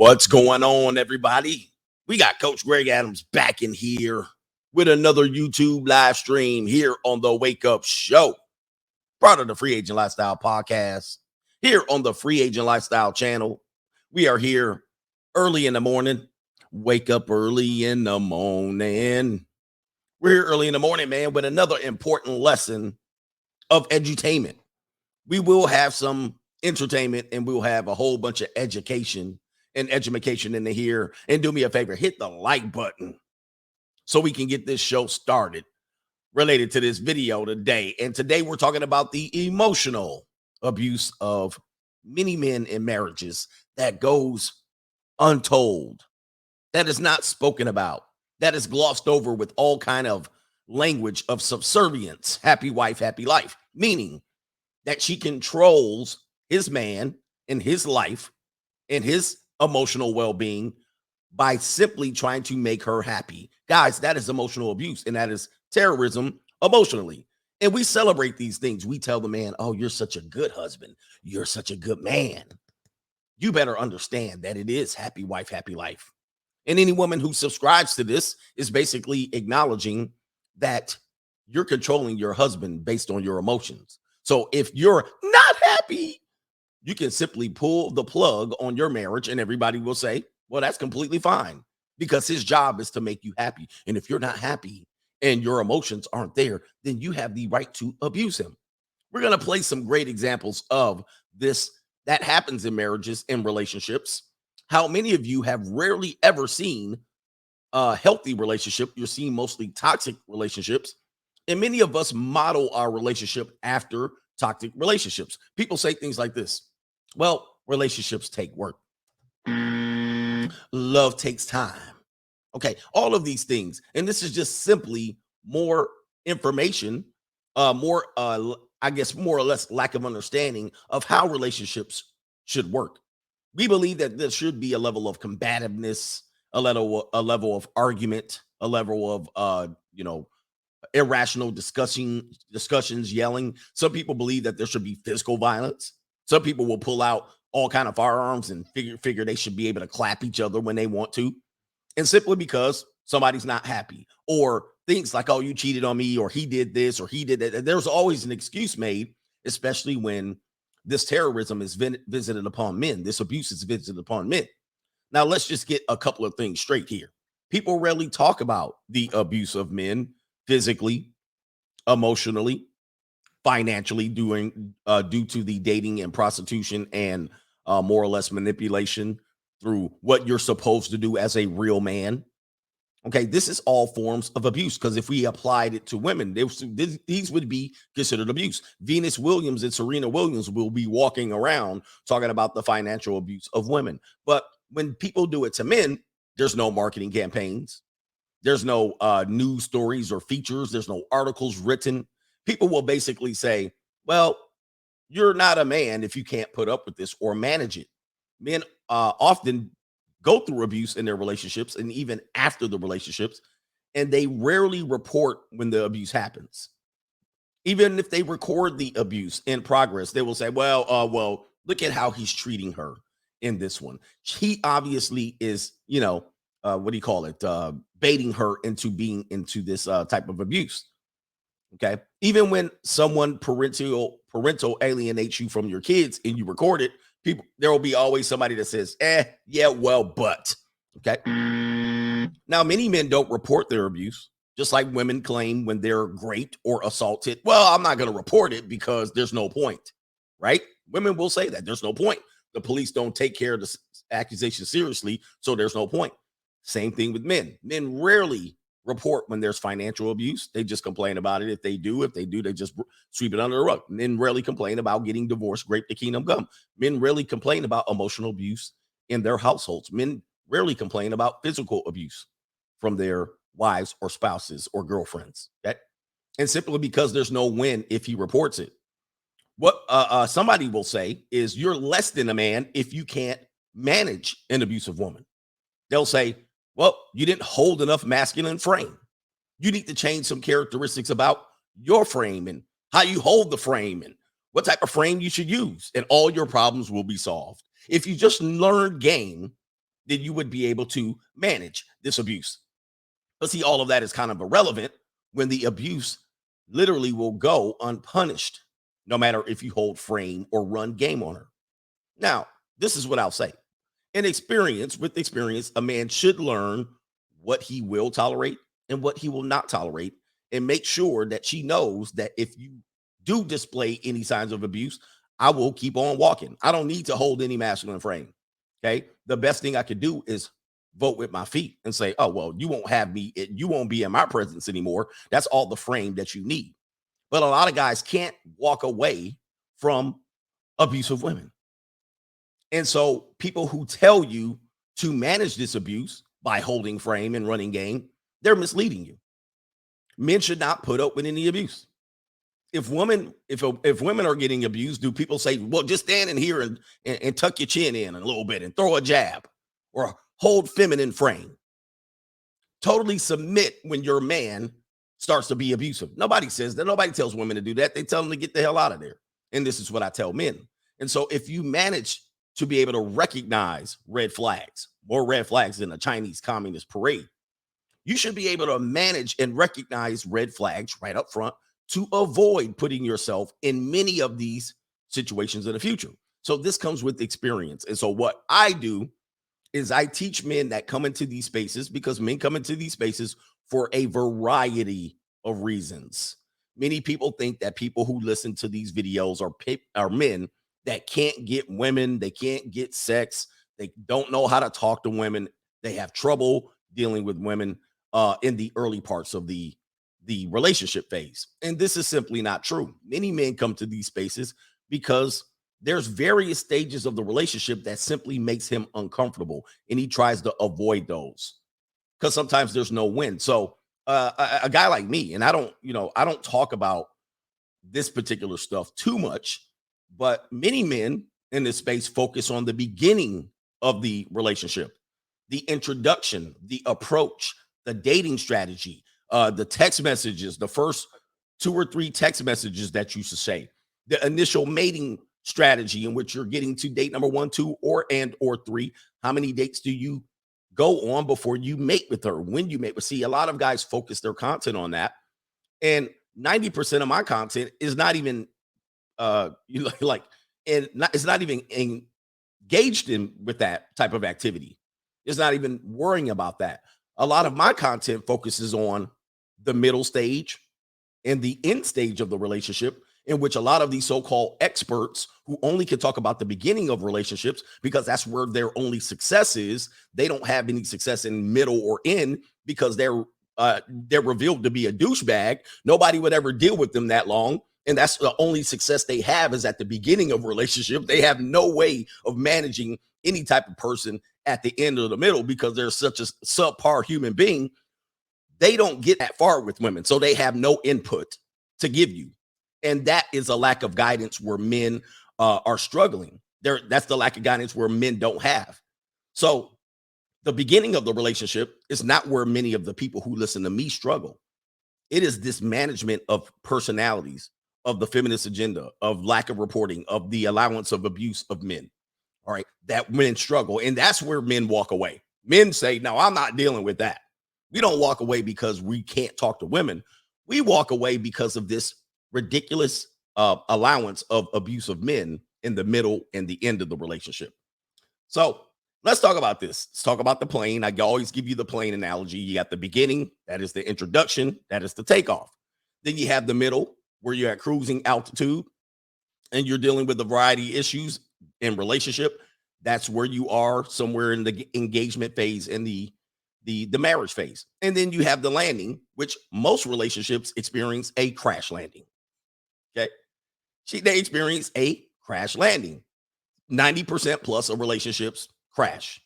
What's going on, everybody? We got Coach Greg Adams back in here with another YouTube live stream here on the Wake Up Show, part of the Free Agent Lifestyle podcast, here on the Free Agent Lifestyle channel. We are here early in the morning. Wake up early in the morning. We're here early in the morning, man, with another important lesson of edutainment. We will have some entertainment and we'll have a whole bunch of education and education in the here. And do me a favor, hit the like button so we can get this show started related to this video today. And today we're talking about the emotional abuse of many men in marriages that goes untold, that is not spoken about, that is glossed over with all kind of language of subservience. Happy wife, happy life, meaning that she controls his man and his life and his emotional well-being by simply trying to make her happy. Guys, that is emotional abuse, and that is terrorism emotionally. And we celebrate these things. We tell the man, oh, you're such a good husband. You're such a good man. You better understand that it is happy wife, happy life. And any woman who subscribes to this is basically acknowledging that you're controlling your husband based on your emotions. So if you're not happy, you can simply pull the plug on your marriage and everybody will say, well, that's completely fine because his job is to make you happy. And if you're not happy and your emotions aren't there, then you have the right to abuse him. We're going to play some great examples of this that happens in marriages and relationships. How many of you have rarely ever seen a healthy relationship? You're seeing mostly toxic relationships. And many of us model our relationship after toxic relationships. People say things like this. Well, relationships take work. Love takes time. Okay, all of these things. And this is just simply more information, more or less lack of understanding of how relationships should work. We believe that there should be a level of combativeness, a level of argument, a level of irrational discussions, yelling. Some people believe that there should be physical violence. Some people will pull out all kind of firearms and figure they should be able to clap each other when they want to. And simply because somebody's not happy, or things like, oh, you cheated on me, or he did this, or he did that. There's always an excuse made, especially when this terrorism is visited upon men. This abuse is visited upon men. Now, let's just get a couple of things straight here. People rarely talk about the abuse of men physically, emotionally, financially, due to the dating and prostitution and more or less manipulation through what you're supposed to do as a real man. Okay, this is all forms of abuse, because if we applied it to women, these would be considered abuse. Venus Williams and Serena Williams will be walking around talking about the financial abuse of women. But when people do it to men, there's no marketing campaigns. There's no news stories or features. There's no articles written. People will basically say, well, you're not a man if you can't put up with this or manage it. Men often go through abuse in their relationships and even after the relationships, and they rarely report when the abuse happens. Even if they record the abuse in progress, they will say, well, look at how he's treating her in this one. He obviously is, baiting her into being into this type of abuse. Okay. Even when someone parental alienates you from your kids and you record it, there will be always somebody that says, but. Okay. Now, many men don't report their abuse, just like women claim when they're raped or assaulted. Well, I'm not going to report it because there's no point, right? Women will say that there's no point. The police don't take care of the accusation seriously, so there's no point. Same thing with men. Men rarely report when there's financial abuse. They just complain about it. If they do, they just sweep it under the rug. Men rarely complain about getting divorced, grape the kingdom come. Men rarely complain about emotional abuse in their households. Men rarely complain about physical abuse from their wives or spouses or girlfriends. Okay? And simply because there's no win if he reports it. What somebody will say is you're less than a man if you can't manage an abusive woman. They'll say, well, you didn't hold enough masculine frame. You need to change some characteristics about your frame and how you hold the frame and what type of frame you should use, and all your problems will be solved. If you just learn game then you would be able to manage this abuse. But see, all of that is kind of irrelevant when the abuse literally will go unpunished, no matter if you hold frame or run game on her. Now, this is what I'll say. With experience, a man should learn what he will tolerate and what he will not tolerate, and make sure that she knows that if you do display any signs of abuse, I will keep on walking. I don't need to hold any masculine frame. Okay. The best thing I could do is vote with my feet and say, oh, well, you won't have me. You won't be in my presence anymore. That's all the frame that you need. But a lot of guys can't walk away from abusive women. And so people who tell you to manage this abuse by holding frame and running game, they're misleading you. Men should not put up with any abuse. If women are getting abused, do people say, well, just stand in here and tuck your chin in a little bit and throw a jab or hold feminine frame? Totally submit when your man starts to be abusive. Nobody says that. Nobody tells women to do that. They tell them to get the hell out of there. And this is what I tell men. And so if you manage to be able to recognize red flags, more red flags than a Chinese Communist parade, you should be able to manage and recognize red flags right up front to avoid putting yourself in many of these situations in the future. So this comes with experience. And so what I do is I teach men that come into these spaces, because men come into these spaces for a variety of reasons. Many people think that people who listen to these videos are men that can't get women, they can't get sex, they don't know how to talk to women, they have trouble dealing with women in the early parts of the relationship phase. And this is simply not true. Many men come to these spaces because there's various stages of the relationship that simply makes him uncomfortable, and he tries to avoid those because sometimes there's no win. So a guy like me, and I don't talk about this particular stuff too much, but many men in this space focus on the beginning of the relationship, the introduction, the approach, the dating strategy, the text messages, the first 2 or 3 text messages that you should say, the initial mating strategy in which you're getting to date number 1, 2, or 3. How many dates do you go on before you mate with her? When you mate with, see, a lot of guys focus their content on that, and 90% of my content is not even it's not even engaged in with that type of activity. It's not even worrying about that. A lot of my content focuses on the middle stage and the end stage of the relationship, in which a lot of these so-called experts who only can talk about the beginning of relationships because that's where their only success is, they don't have any success in middle or end because they're revealed to be a douchebag. Nobody would ever deal with them that long. And that's the only success they have is at the beginning of a relationship. They have no way of managing any type of person at the end or the middle because they're such a subpar human being. They don't get that far with women. So they have no input to give you. And that is a lack of guidance where men are struggling. That's the lack of guidance where men don't have. So the beginning of the relationship is not where many of the people who listen to me struggle. It is this management of personalities, of the feminist agenda, of lack of reporting, of the allowance of abuse of men. All right, that men struggle. And that's where men walk away. Men say, no, I'm not dealing with that. We don't walk away because we can't talk to women. We walk away because of this ridiculous allowance of abuse of men in the middle and the end of the relationship. So let's talk about this. Let's talk about the plane. I always give you the plane analogy. You got the beginning, that is the introduction, that is the takeoff. Then you have the middle, where you're at cruising altitude and you're dealing with a variety of issues in relationship. That's where you are, somewhere in the engagement phase and the marriage phase. And then you have the landing, which most relationships experience a crash landing. Okay. They experience a crash landing. 90% plus of relationships crash.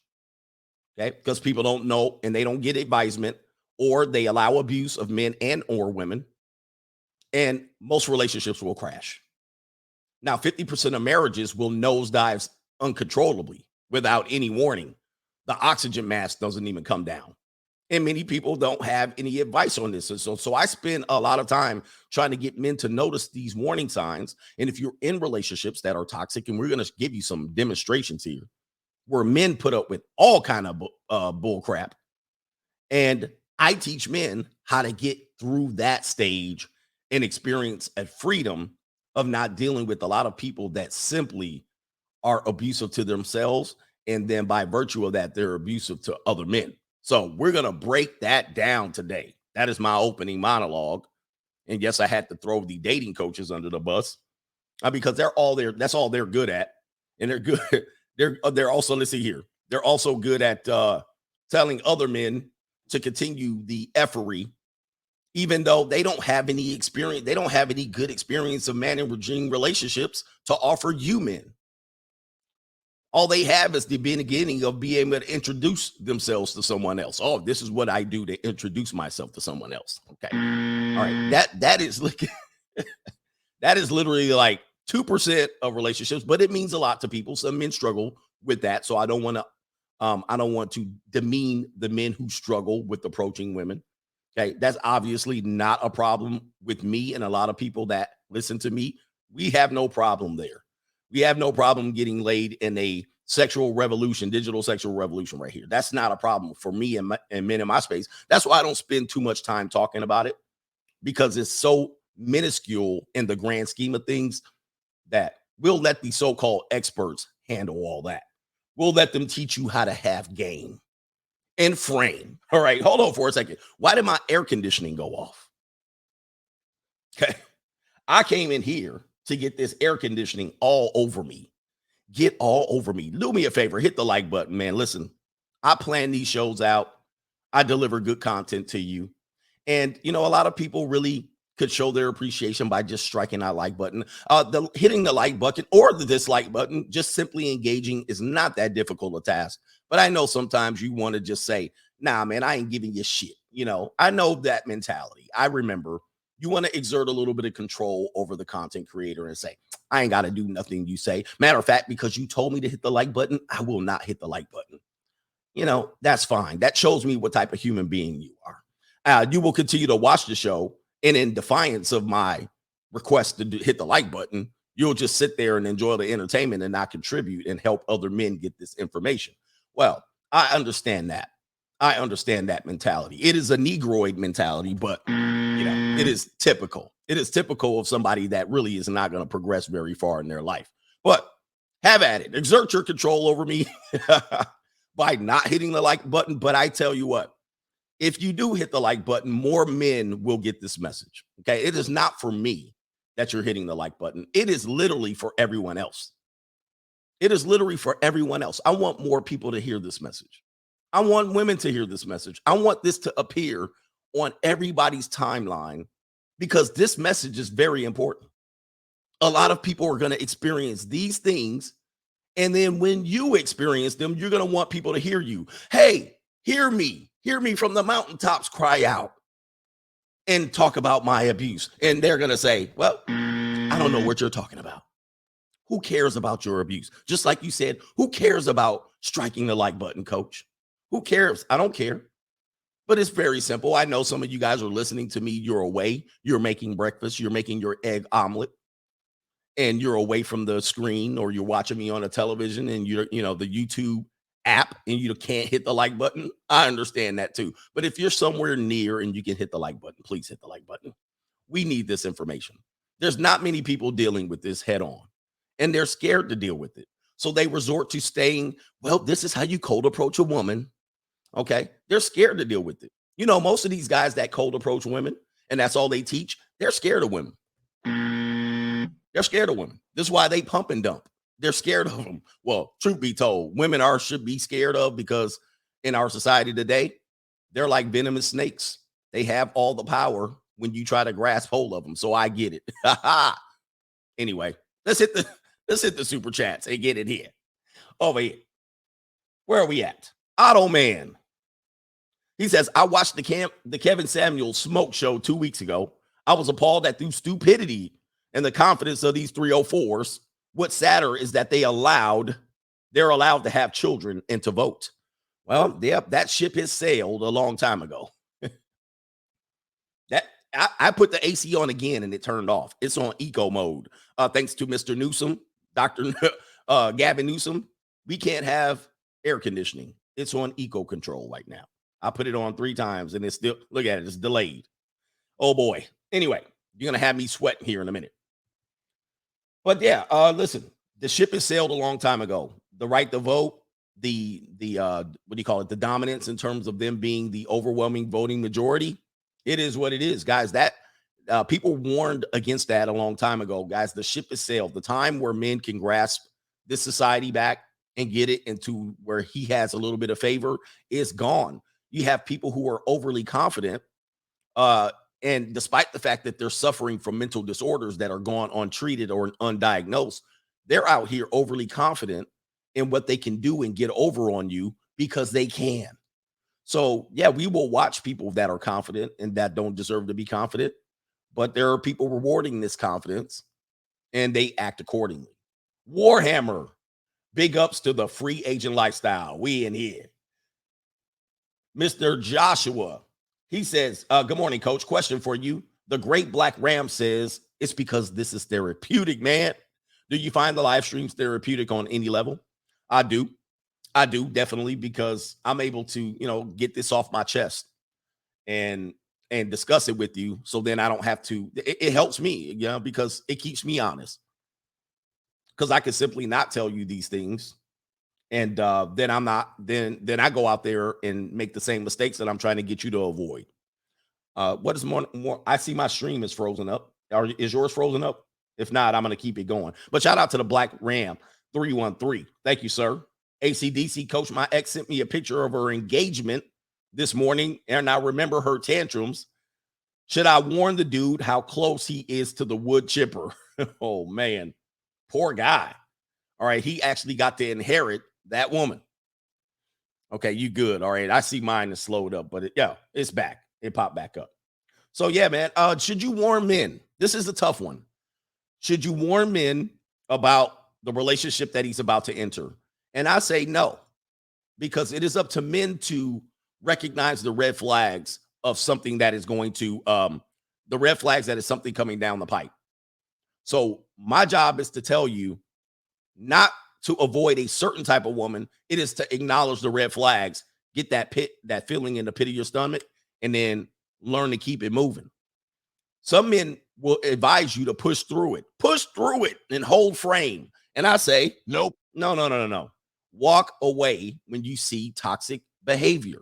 Okay. Because people don't know and they don't get advisement, or they allow abuse of men and or women. And most relationships will crash. Now, 50% of marriages will nosedive uncontrollably without any warning. The oxygen mask doesn't even come down. And many people don't have any advice on this. So I spend a lot of time trying to get men to notice these warning signs. And if you're in relationships that are toxic, and we're going to give you some demonstrations here. where men put up with all kind of bull crap. And I teach men how to get through that stage and experience a freedom of not dealing with a lot of people that simply are abusive to themselves. And then by virtue of that, they're abusive to other men. So we're going to break that down today. That is my opening monologue. And yes, I had to throw the dating coaches under the bus because they're all there. That's all they're good at. And they're good. They're also, let's see here. They're also good at telling other men to continue the effery, even though they don't have any experience. They don't have any good experience of man and regime relationships to offer you men. All they have is the beginning of being able to introduce themselves to someone else. Oh, this is what I do to introduce myself to someone else. Okay. All right. That is that is literally like 2% of relationships, but it means a lot to people. Some men struggle with that. So I don't want to demean the men who struggle with approaching women. Okay. That's obviously not a problem with me and a lot of people that listen to me. We have no problem there. We have no problem getting laid in a sexual revolution, digital sexual revolution right here. That's not a problem for me and men in my space. That's why I don't spend too much time talking about it, because it's so minuscule in the grand scheme of things that we'll let the so-called experts handle all that. We'll let them teach you how to have game and frame. All right, hold on for a second. Why did my air conditioning go off? Okay, I came in here to get this air conditioning all over me. Get all over me. Do me a favor, hit the like button, man. Listen, I plan these shows out. I deliver good content to you. And, a lot of people really could show their appreciation by just striking that like button. Hitting the like button or the dislike button, just simply engaging is not that difficult a task. But I know sometimes you want to just say, nah, man, I ain't giving you shit. I know that mentality. I remember you want to exert a little bit of control over the content creator and say, I ain't got to do nothing you say. Matter of fact, because you told me to hit the like button, I will not hit the like button. That's fine. That shows me what type of human being you are. You will continue to watch the show, and in defiance of my request to hit the like button, you'll just sit there and enjoy the entertainment and not contribute and help other men get this information. Well, I understand that. I understand that mentality. It is a Negroid mentality, but it is typical. It is typical of somebody that really is not going to progress very far in their life. But have at it. Exert your control over me by not hitting the like button. But I tell you what, if you do hit the like button, more men will get this message. Okay. It is not for me that you're hitting the like button. It is literally for everyone else. It is literally for everyone else. I want more people to hear this message. I want women to hear this message. I want this to appear on everybody's timeline because this message is very important. A lot of people are going to experience these things. And then when you experience them, you're going to want people to hear you. Hey, hear me from the mountaintops, cry out and talk about my abuse. And they're going to say, well, I don't know what you're talking about. Who cares about your abuse? Just like you said, who cares about striking the like button, coach? Who cares? I don't care. But it's very simple. I know some of you guys are listening to me. You're away. You're making breakfast. You're making your egg omelet. And you're away from the screen, or you're watching me on a television and you're, the YouTube app, and you can't hit the like button. I understand that too. But if you're somewhere near and you can hit the like button, please hit the like button. We need this information. There's not many people dealing with this head on, and they're scared to deal with it. So they resort to saying, well, this is how you cold approach a woman. Okay. They're scared to deal with it. Most of these guys that cold approach women, and that's all they teach, they're scared of women. They're scared of women. This is why they pump and dump. They're scared of them. Well, truth be told, women should be scared of, because in our society today, they're like venomous snakes. They have all the power when you try to grasp hold of them. So I get it. Anyway, let's hit the super chats and get it here. Over here. Where are we at? Otto Man. He says, I watched the Kevin Samuels smoke show 2 weeks ago. I was appalled at the stupidity and the confidence of these 304s. What's sadder is that they're allowed to have children and to vote. Well, yep, that ship has sailed a long time ago. I put the AC on again and it turned off. It's on eco mode. Thanks to Mr. Newsom, Dr. Gavin Newsom. We can't have air conditioning. It's on eco control right now. I put it on 3 times and it's still, look at it, it's delayed. Oh boy. Anyway, you're going to have me sweating here in a minute. But yeah, listen, the ship has sailed a long time ago. The right to vote, the what do you call it? The dominance in terms of them being the overwhelming voting majority. It is what it is, guys. That people warned against that a long time ago, guys. The ship has sailed. The time where men can grasp this society back and get it into where he has a little bit of favor is gone. You have people who are overly confident, and despite the fact that they're suffering from mental disorders that are gone untreated or undiagnosed, they're out here overly confident in what they can do and get over on you because they can. So, yeah, we will watch people that are confident and that don't deserve to be confident, but there are people rewarding this confidence and they act accordingly. Warhammer, big ups to the free agent lifestyle. We in here. Mr. Joshua, he says, good morning, coach. Question for you. The Great Black Ram says it's because this is therapeutic, man. Do you find the live streams therapeutic on any level? I do. I do, definitely, because I'm able to, get this off my chest and discuss it with you. So then I don't have to, it helps me, because it keeps me honest. Because I can simply not tell you these things. And then I'm not, then I go out there and make the same mistakes that I'm trying to get you to avoid. What is more? I see my stream is frozen up. Is yours frozen up? If not, I'm going to keep it going. But shout out to the Black Ram 313. Thank you, sir. ACDC coach, my ex sent me a picture of her engagement this morning, and I remember her tantrums. Should I warn the dude how close he is to the wood chipper? Oh, man. Poor guy. All right. He actually got to inherit that woman. Okay, you good. All right. I see mine is slowed up, but it's back. It popped back up. So, yeah, man. Should you warn men? This is a tough one. Should you warn men about the relationship that he's about to enter? And I say no, because it is up to men to recognize the red flags of something that is going to, the red flags that is something coming down the pipe. So my job is to tell you not to avoid a certain type of woman. It is to acknowledge the red flags, get that feeling in the pit of your stomach, and then learn to keep it moving. Some men will advise you to push through it and hold frame. And I say, nope, no. Walk away when you see toxic behavior.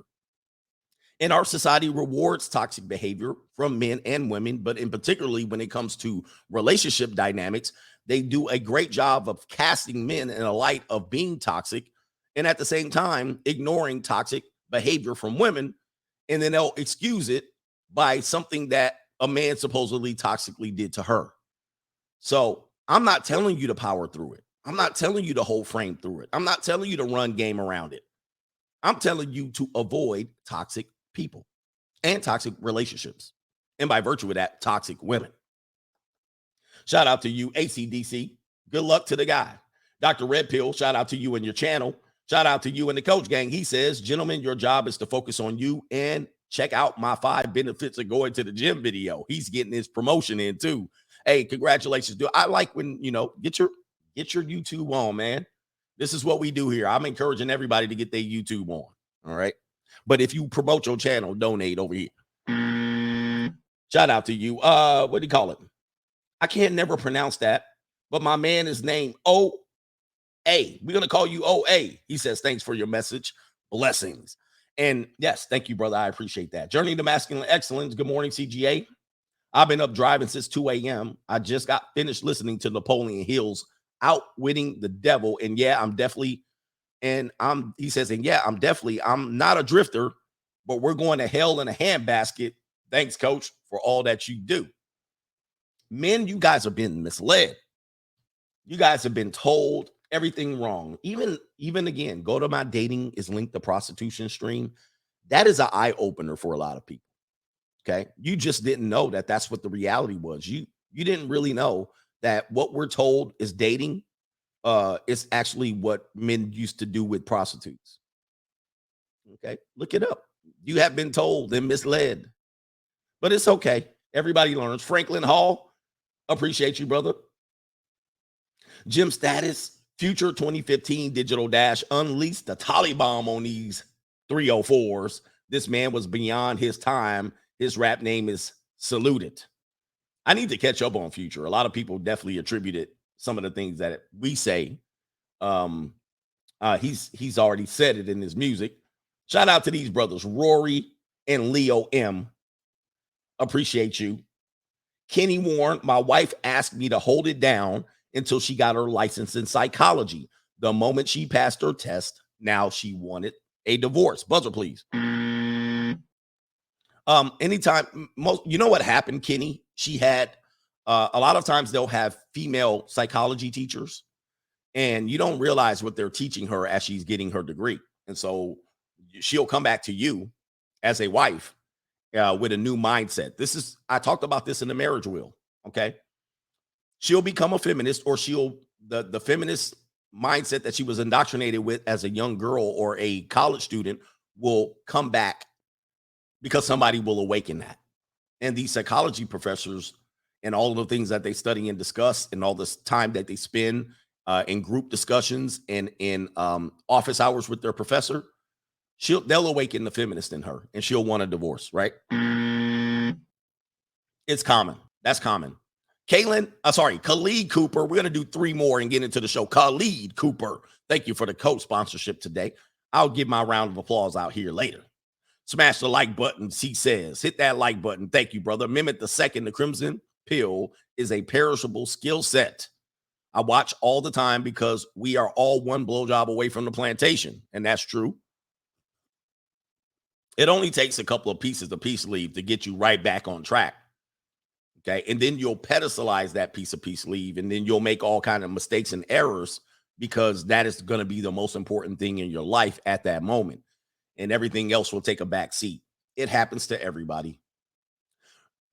And our society rewards toxic behavior from men and women, but in particularly when it comes to relationship dynamics, they do a great job of casting men in a light of being toxic and at the same time ignoring toxic behavior from women. And then they'll excuse it by something that a man supposedly toxically did to her. So I'm not telling you to power through it. I'm not telling you to hold frame through it. I'm not telling you to run game around it. I'm telling you to avoid toxic people and toxic relationships. And by virtue of that, toxic women. Shout out to you, ACDC. Good luck to the guy. Dr. Red Pill, shout out to you and your channel. Shout out to you and the coach gang. He says, gentlemen, your job is to focus on you and check out my 5 benefits of going to the gym video. He's getting his promotion in too. Hey, congratulations, dude. I like when, get your YouTube on, man. This is what we do here. I'm encouraging everybody to get their YouTube on. All right. But if you promote your channel, donate over here. Shout out to you. What do you call it? I can't never pronounce that, but my man is named OA. We're going to call you OA. He says, thanks for your message. Blessings. And yes, thank you, brother. I appreciate that. Journey to Masculine Excellence. Good morning, CGA. I've been up driving since 2 a.m. I just got finished listening to Napoleon Hill's Outwitting the Devil. And yeah, I'm definitely, I'm not a drifter, but we're going to hell in a handbasket. Thanks, coach, for all that you do. Men, you guys have been misled. You guys have been told everything wrong. Even again, go to my dating is linked to prostitution stream. That is an eye opener for a lot of people. Okay. You just didn't know that that's what the reality was. You didn't really know that what we're told is dating is actually what men used to do with prostitutes. Okay. Look it up. You have been told and misled, but it's okay. Everybody learns. Franklin Hall, appreciate you, brother. Gym Status, Future 2015 Digital Dash unleashed the Taliban on these 304s. This man was beyond his time. His rap name is Saluted. I need to catch up on Future. A lot of people definitely attributed some of the things that we say. He's already said it in his music. Shout out to these brothers, Rory and Leo M. Appreciate you. Kenny Warren, my wife asked me to hold it down until she got her license in psychology. The moment she passed her test, now she wanted a divorce. Buzzer, please. Anytime, you know what happened, Kenny? She had a lot of times they'll have female psychology teachers, and you don't realize what they're teaching her as she's getting her degree. And so she'll come back to you as a wife with a new mindset. I talked about this in the marriage wheel. Okay. She'll become a feminist, or the feminist mindset that she was indoctrinated with as a young girl or a college student will come back because somebody will awaken that. And these psychology professors and all of the things that they study and discuss and all this time that they spend in group discussions and in office hours with their professor, they'll awaken the feminist in her and she'll want a divorce, right? It's common. That's common. Khalid Cooper. We're going to do 3 more and get into the show. Khalid Cooper, thank you for the co-sponsorship today. I'll give my round of applause out here later. Smash the like button, he says. Hit that like button. Thank you, brother. Mehmet II, the Crimson Pill is a perishable skill set. I watch all the time because we are all one blowjob away from the plantation. And that's true. It only takes a couple of pieces of peace leave to get you right back on track. Okay. And then you'll pedestalize that piece of peace leave, and then you'll make all kinds of mistakes and errors because that is going to be the most important thing in your life at that moment. And everything else will take a back seat. It happens to everybody.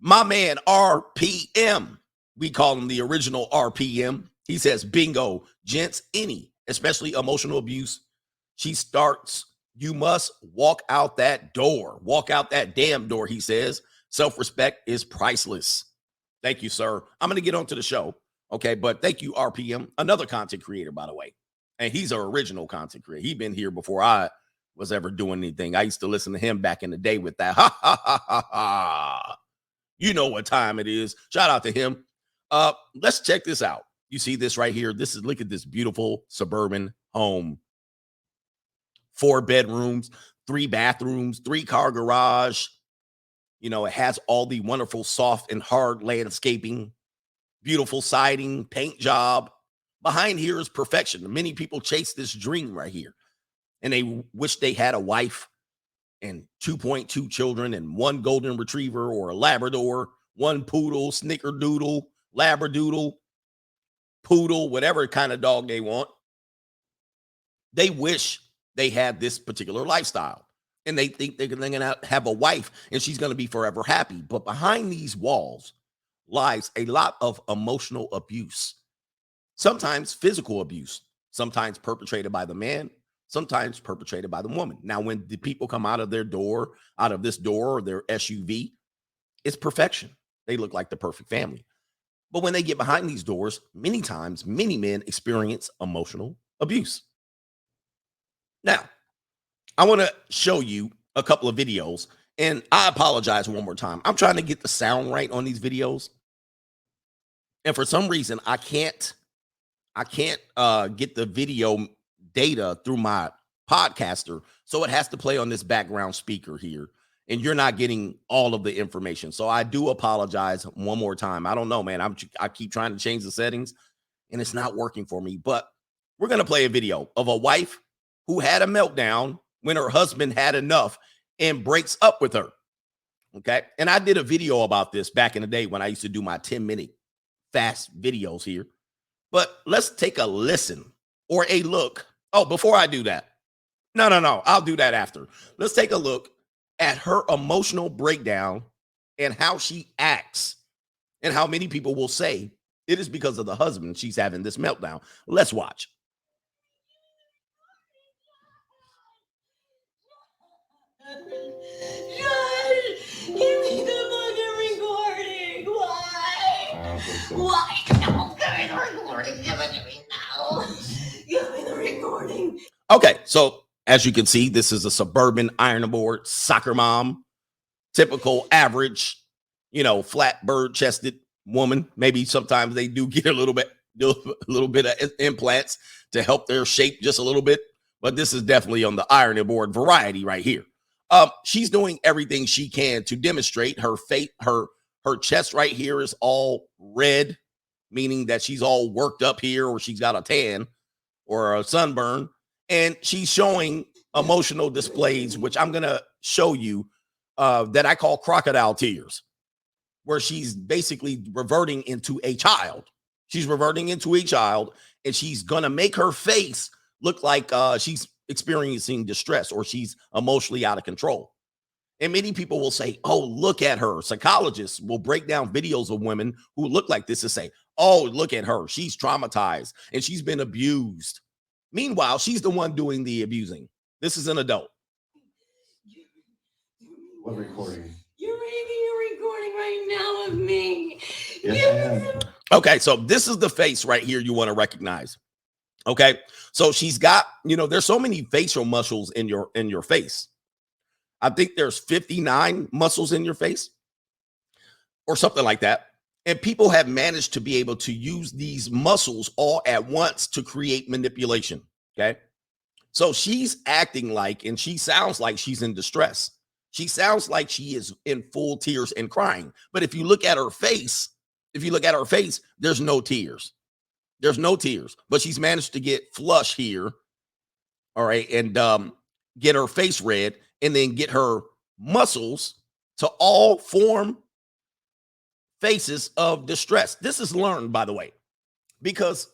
My man, RPM. We call him the original RPM. He says, bingo, gents, especially emotional abuse. She starts, you must walk out that door. Walk out that damn door, he says. Self-respect is priceless. Thank you, sir. I'm going to get on to the show. Okay, but thank you, RPM. Another content creator, by the way. And he's an original content creator. He's been here before I was ever doing anything. I used to listen to him back in the day with that. Ha, ha, ha, ha, ha. You know what time it is. Shout out to him. Let's check this out. You see this right here? Look at this beautiful suburban home. 4 bedrooms, 3 bathrooms, 3-car garage. You know, it has all the wonderful soft and hard landscaping, beautiful siding, paint job. Behind here is perfection. Many people chase this dream right here, and they wish they had a wife and 2.2 children and 1 golden retriever or a Labrador, 1 poodle, snickerdoodle, labradoodle, poodle, whatever kind of dog they want. They wish they had this particular lifestyle, and they think they're going to have a wife and she's going to be forever happy. But behind these walls lies a lot of emotional abuse, sometimes physical abuse, sometimes perpetrated by the man, sometimes perpetrated by the woman. Now, when the people come out of this door or their SUV, it's perfection. They look like the perfect family. But when they get behind these doors, many times, many men experience emotional abuse. Now, I want to show you a couple of videos, and I apologize one more time. I'm trying to get the sound right on these videos, and for some reason, I can't get the video data through my podcaster, so it has to play on this background speaker here, and you're not getting all of the information. So I do apologize one more time. I don't know, man. I keep trying to change the settings, and it's not working for me. But we're gonna play a video of a wife who had a meltdown when her husband had enough and breaks up with her. Okay, and I did a video about this back in the day when I used to do my 10-minute fast videos here. But let's take a listen or a look. Oh, before I do that, no, I'll do that after. Let's take a look at her emotional breakdown and how she acts, and how many people will say it is because of the husband she's having this meltdown. Let's watch. Josh, give me the fucking recording. Why? Why? No, give me the recording. Give it to me now. Give me the recording. Okay, so as you can see, this is a suburban iron board soccer mom, typical average, flat bird chested woman. Maybe sometimes they do get a little bit of implants to help their shape just a little bit, but this is definitely on the ironing board variety right here. She's doing everything she can to demonstrate her face. Her chest right here is all red, meaning that she's all worked up here, or she's got a tan or a sunburn, and she's showing emotional displays, which I'm gonna show you, that I call crocodile tears, where she's basically reverting into a child. She's reverting into a child, and she's gonna make her face look like she's experiencing distress or she's emotionally out of control. And many people will say, oh, look at her. Psychologists will break down videos of women who look like this and say, oh, look at her. She's traumatized and she's been abused. Meanwhile, she's the one doing the abusing. This is an adult. What recording? You're making a recording right now of me. Yes, I am. Okay, so this is the face right here you want to recognize. Okay, so she's got, there's so many facial muscles in your face. I think there's 59 muscles in your face or something like that. And people have managed to be able to use these muscles all at once to create manipulation. Okay, so she's acting like, and she sounds like she's in distress. She sounds like she is in full tears and crying. But if you look at her face, there's no tears. There's no tears, but she's managed to get flush here. All right. And get her face red and then get her muscles to all form faces of distress. This is learned, by the way, because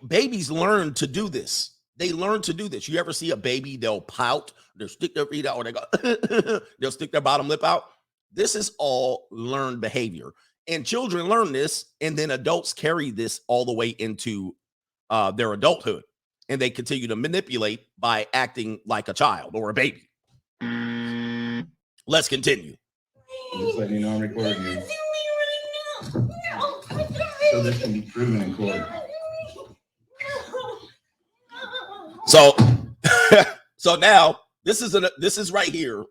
babies learn to do this. They learn to do this. You ever see a baby, they'll pout, they'll stick their feet out, or they go, they'll stick their bottom lip out. This is all learned behavior. And children learn this, and then adults carry this all the way into their adulthood. And they continue to manipulate by acting like a child or a baby. Let's continue. Just letting you know I'm recording you. So this can be proven in court. So now this is right here.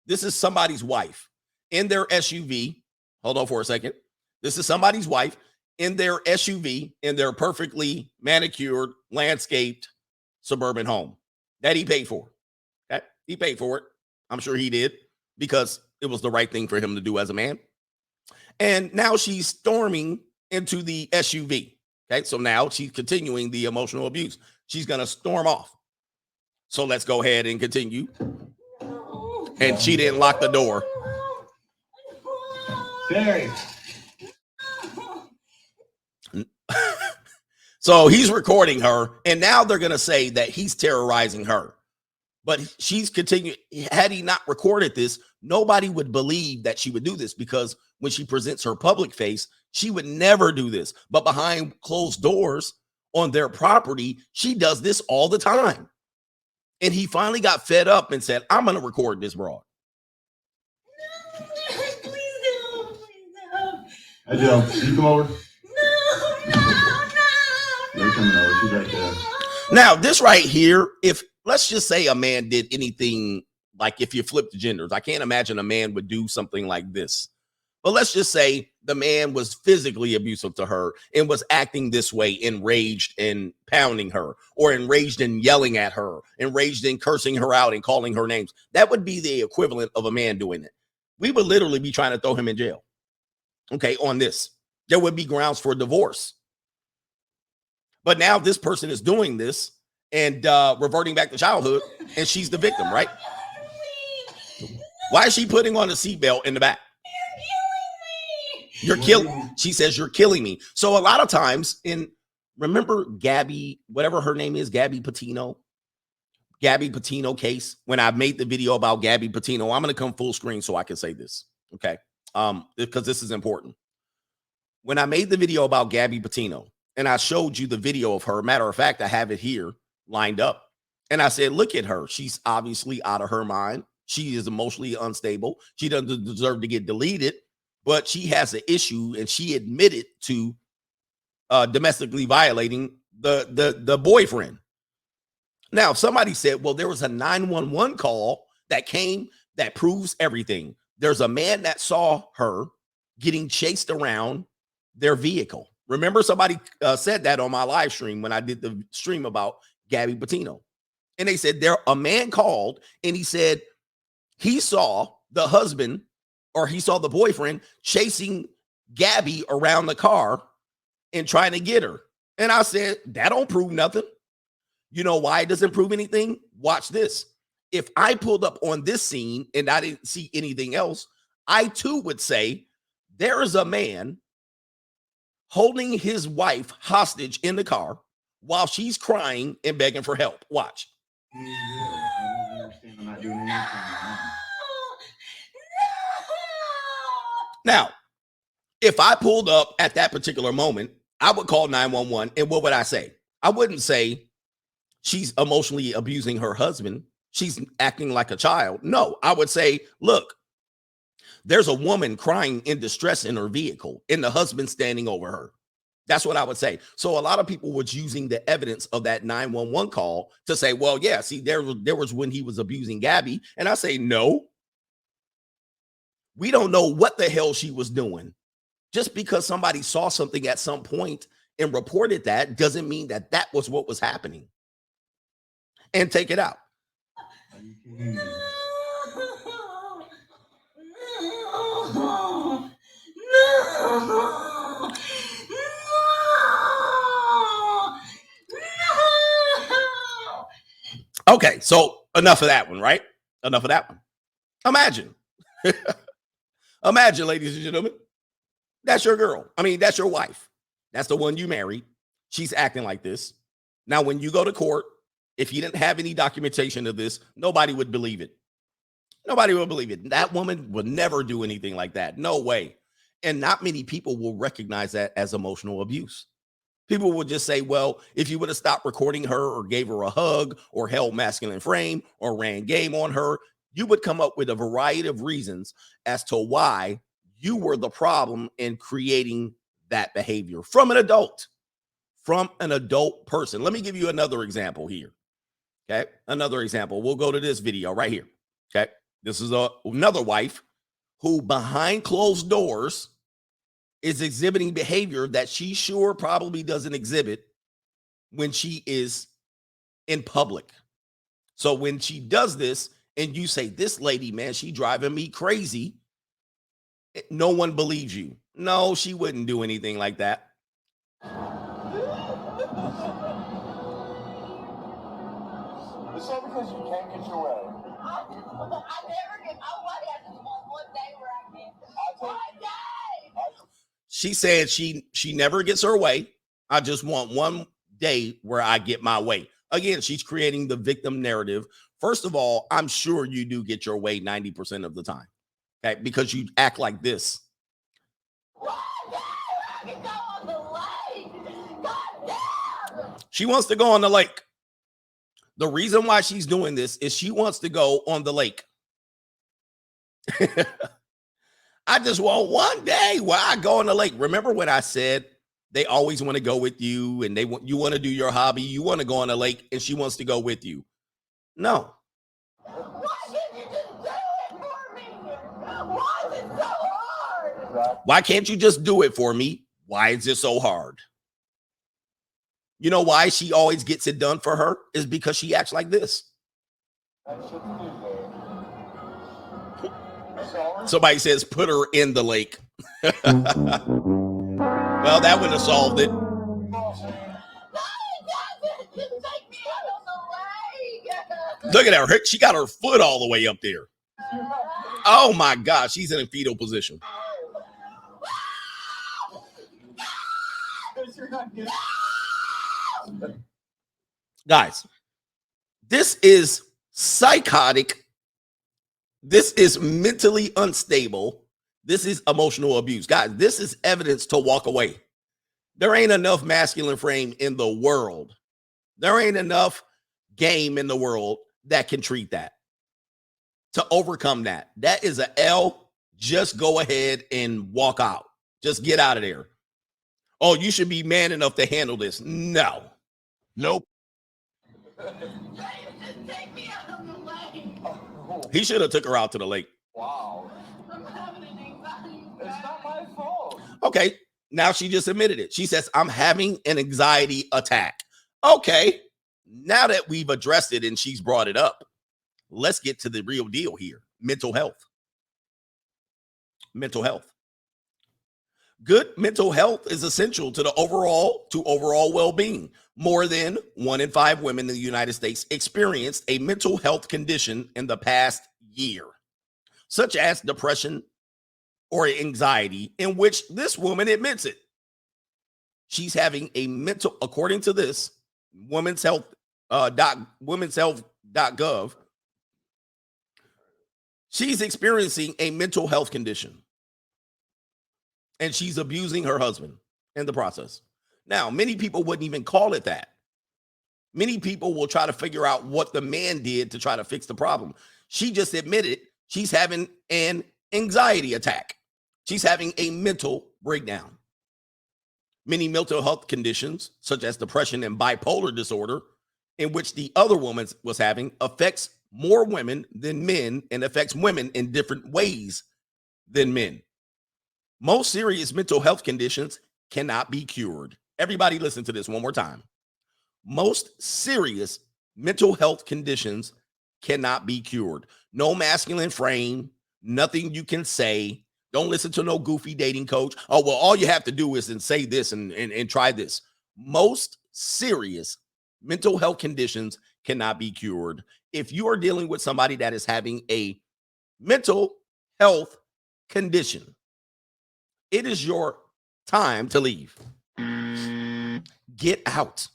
This is somebody's wife in their SUV. Hold on for a second. This is somebody's wife in their SUV in their perfectly manicured, landscaped suburban home that he paid for. Okay? He paid for it. I'm sure he did because it was the right thing for him to do as a man. And now she's storming into the SUV. Okay, so now she's continuing the emotional abuse. She's going to storm off. So let's go ahead and continue. And she didn't lock the door. Terry. So he's recording her, and now they're going to say that he's terrorizing her. But she's continuing. Had he not recorded this, nobody would believe that she would do this, because when she presents her public face, she would never do this. But behind closed doors on their property, she does this all the time. And he finally got fed up and said, I'm going to record this broad. No, please don't. Please don't. Hi, Joe. Can you come over? No. They're coming over. She's right there. Now, this right here, if let's just say a man did anything, like if you flip the genders, I can't imagine a man would do something like this. But let's just say the man was physically abusive to her and was acting this way, enraged and pounding her, or enraged and yelling at her, enraged and cursing her out and calling her names. That would be the equivalent of a man doing it. We would literally be trying to throw him in jail. Okay, on this. There would be grounds for divorce. But now this person is doing this and reverting back to childhood, and she's the victim, right? Why is she putting on a seatbelt in the back? You're killing. She says you're killing me. So a lot of times, remember Gabby, whatever her name is, Gabby Petito case. When I made the video about Gabby Petito, I'm going to come full screen so I can say this, okay? Because this is important. When I made the video about Gabby Petito, and I showed you the video of her, matter of fact, I have it here lined up, and I said, look at her. She's obviously out of her mind. She is emotionally unstable. She doesn't deserve to get deleted. But she has an issue, and she admitted to domestically violating the boyfriend. Now, somebody said, well, there was a 911 call that came that proves everything. There's a man that saw her getting chased around their vehicle. Remember, somebody said that on my live stream when I did the stream about Gabby Patino. And they said a man called and he said he saw the husband, or he saw the boyfriend chasing Gabby around the car and trying to get her. And I said, that don't prove nothing. You know why it doesn't prove anything? Watch this. If I pulled up on this scene and I didn't see anything else, I too would say there is a man holding his wife hostage in the car while she's crying and begging for help. Watch. I don't understand. I'm not doing anything wrong. Now, if I pulled up at that particular moment, I would call 911. And what would I say? I wouldn't say she's emotionally abusing her husband. She's acting like a child. No, I would say, look, there's a woman crying in distress in her vehicle and the husband standing over her. That's what I would say. So a lot of people was using the evidence of that 911 call to say, well, yeah, see, there was when he was abusing Gabby. And I say, no, we don't know what the hell she was doing. Just because somebody saw something at some point and reported that doesn't mean that that was what was happening. And take it out. Are you kidding me? Okay, so enough of that one, right? Enough of that one. Imagine, ladies and gentlemen, that's your girl. I mean, that's your wife. That's the one you married. She's acting like this. Now, when you go to court, if you didn't have any documentation of this, nobody would believe it. Nobody would believe it. That woman would never do anything like that. No way. And not many people will recognize that as emotional abuse. People will just say, well, if you would have stopped recording her or gave her a hug or held masculine frame or ran game on her, you would come up with a variety of reasons as to why you were the problem in creating that behavior from an adult person. Let me give you another example here. Okay. Another example. We'll go to this video right here. Okay. This is another wife who behind closed doors is exhibiting behavior that she sure probably doesn't exhibit when she is in public. So when she does this and you say, this lady, man, she driving me crazy, no one believes you. No, she wouldn't do anything like that. It's all because you can't get your way. I never get my way. I just want one day where I can. One day. She said she never gets her way. I just want one day where I get my way. Again, she's creating the victim narrative. First of all, I'm sure you do get your way 90% of the time. Okay, because you act like this. One day where I can go on the lake. God damn. She wants to go on the lake. The reason why she's doing this is she wants to go on the lake. I just want one day where I go on the lake. Remember when I said they always want to go with you and you want to do your hobby, you want to go on the lake, and she wants to go with you. No. Why can't you just do it for me? Why is it so hard? Why can't you just do it for me? Why is it so hard? You know why she always gets it done for her? Is because she acts like this. Somebody says, put her in the lake. Well, that would have solved it. Look at her. She got her foot all the way up there. Oh, my gosh. She's in a fetal position. Guys, this is psychotic. This is mentally unstable. This is emotional abuse. Guys, this is evidence to walk away. There ain't enough masculine frame in the world. There ain't enough game in the world that can treat that, to overcome that. That is a L. Just go ahead and walk out. Just get out of there. Oh, you should be man enough to handle this. No, Nope. Just take me out of the lake. He should have took her out to the lake. Wow. I'm having an anxiety It's attack. not my fault. Okay, now she just admitted it. She says, I'm having an anxiety attack. Okay, now that we've addressed it and she's brought it up, let's get to the real deal here. Mental health. Mental health. Good mental health is essential to overall well-being. More than 1 in 5 women in the United States experienced a mental health condition in the past year, such as depression or anxiety, in which this woman admits it. She's having a mental, according to this, women's health.gov, she's experiencing a mental health condition. And she's abusing her husband in the process. Now, many people wouldn't even call it that. Many people will try to figure out what the man did to try to fix the problem. She just admitted she's having an anxiety attack. She's having a mental breakdown. Many mental health conditions, such as depression and bipolar disorder, in which the other woman was having, affects more women than men and affects women in different ways than men. Most serious mental health conditions cannot be cured. Everybody listen to this one more time. Most serious mental health conditions cannot be cured. No masculine frame, nothing you can say. Don't listen to no goofy dating coach. Oh, well, all you have to do is say this and try this. Most serious mental health conditions cannot be cured. If you are dealing with somebody that is having a mental health condition, it is your time to leave. Get out.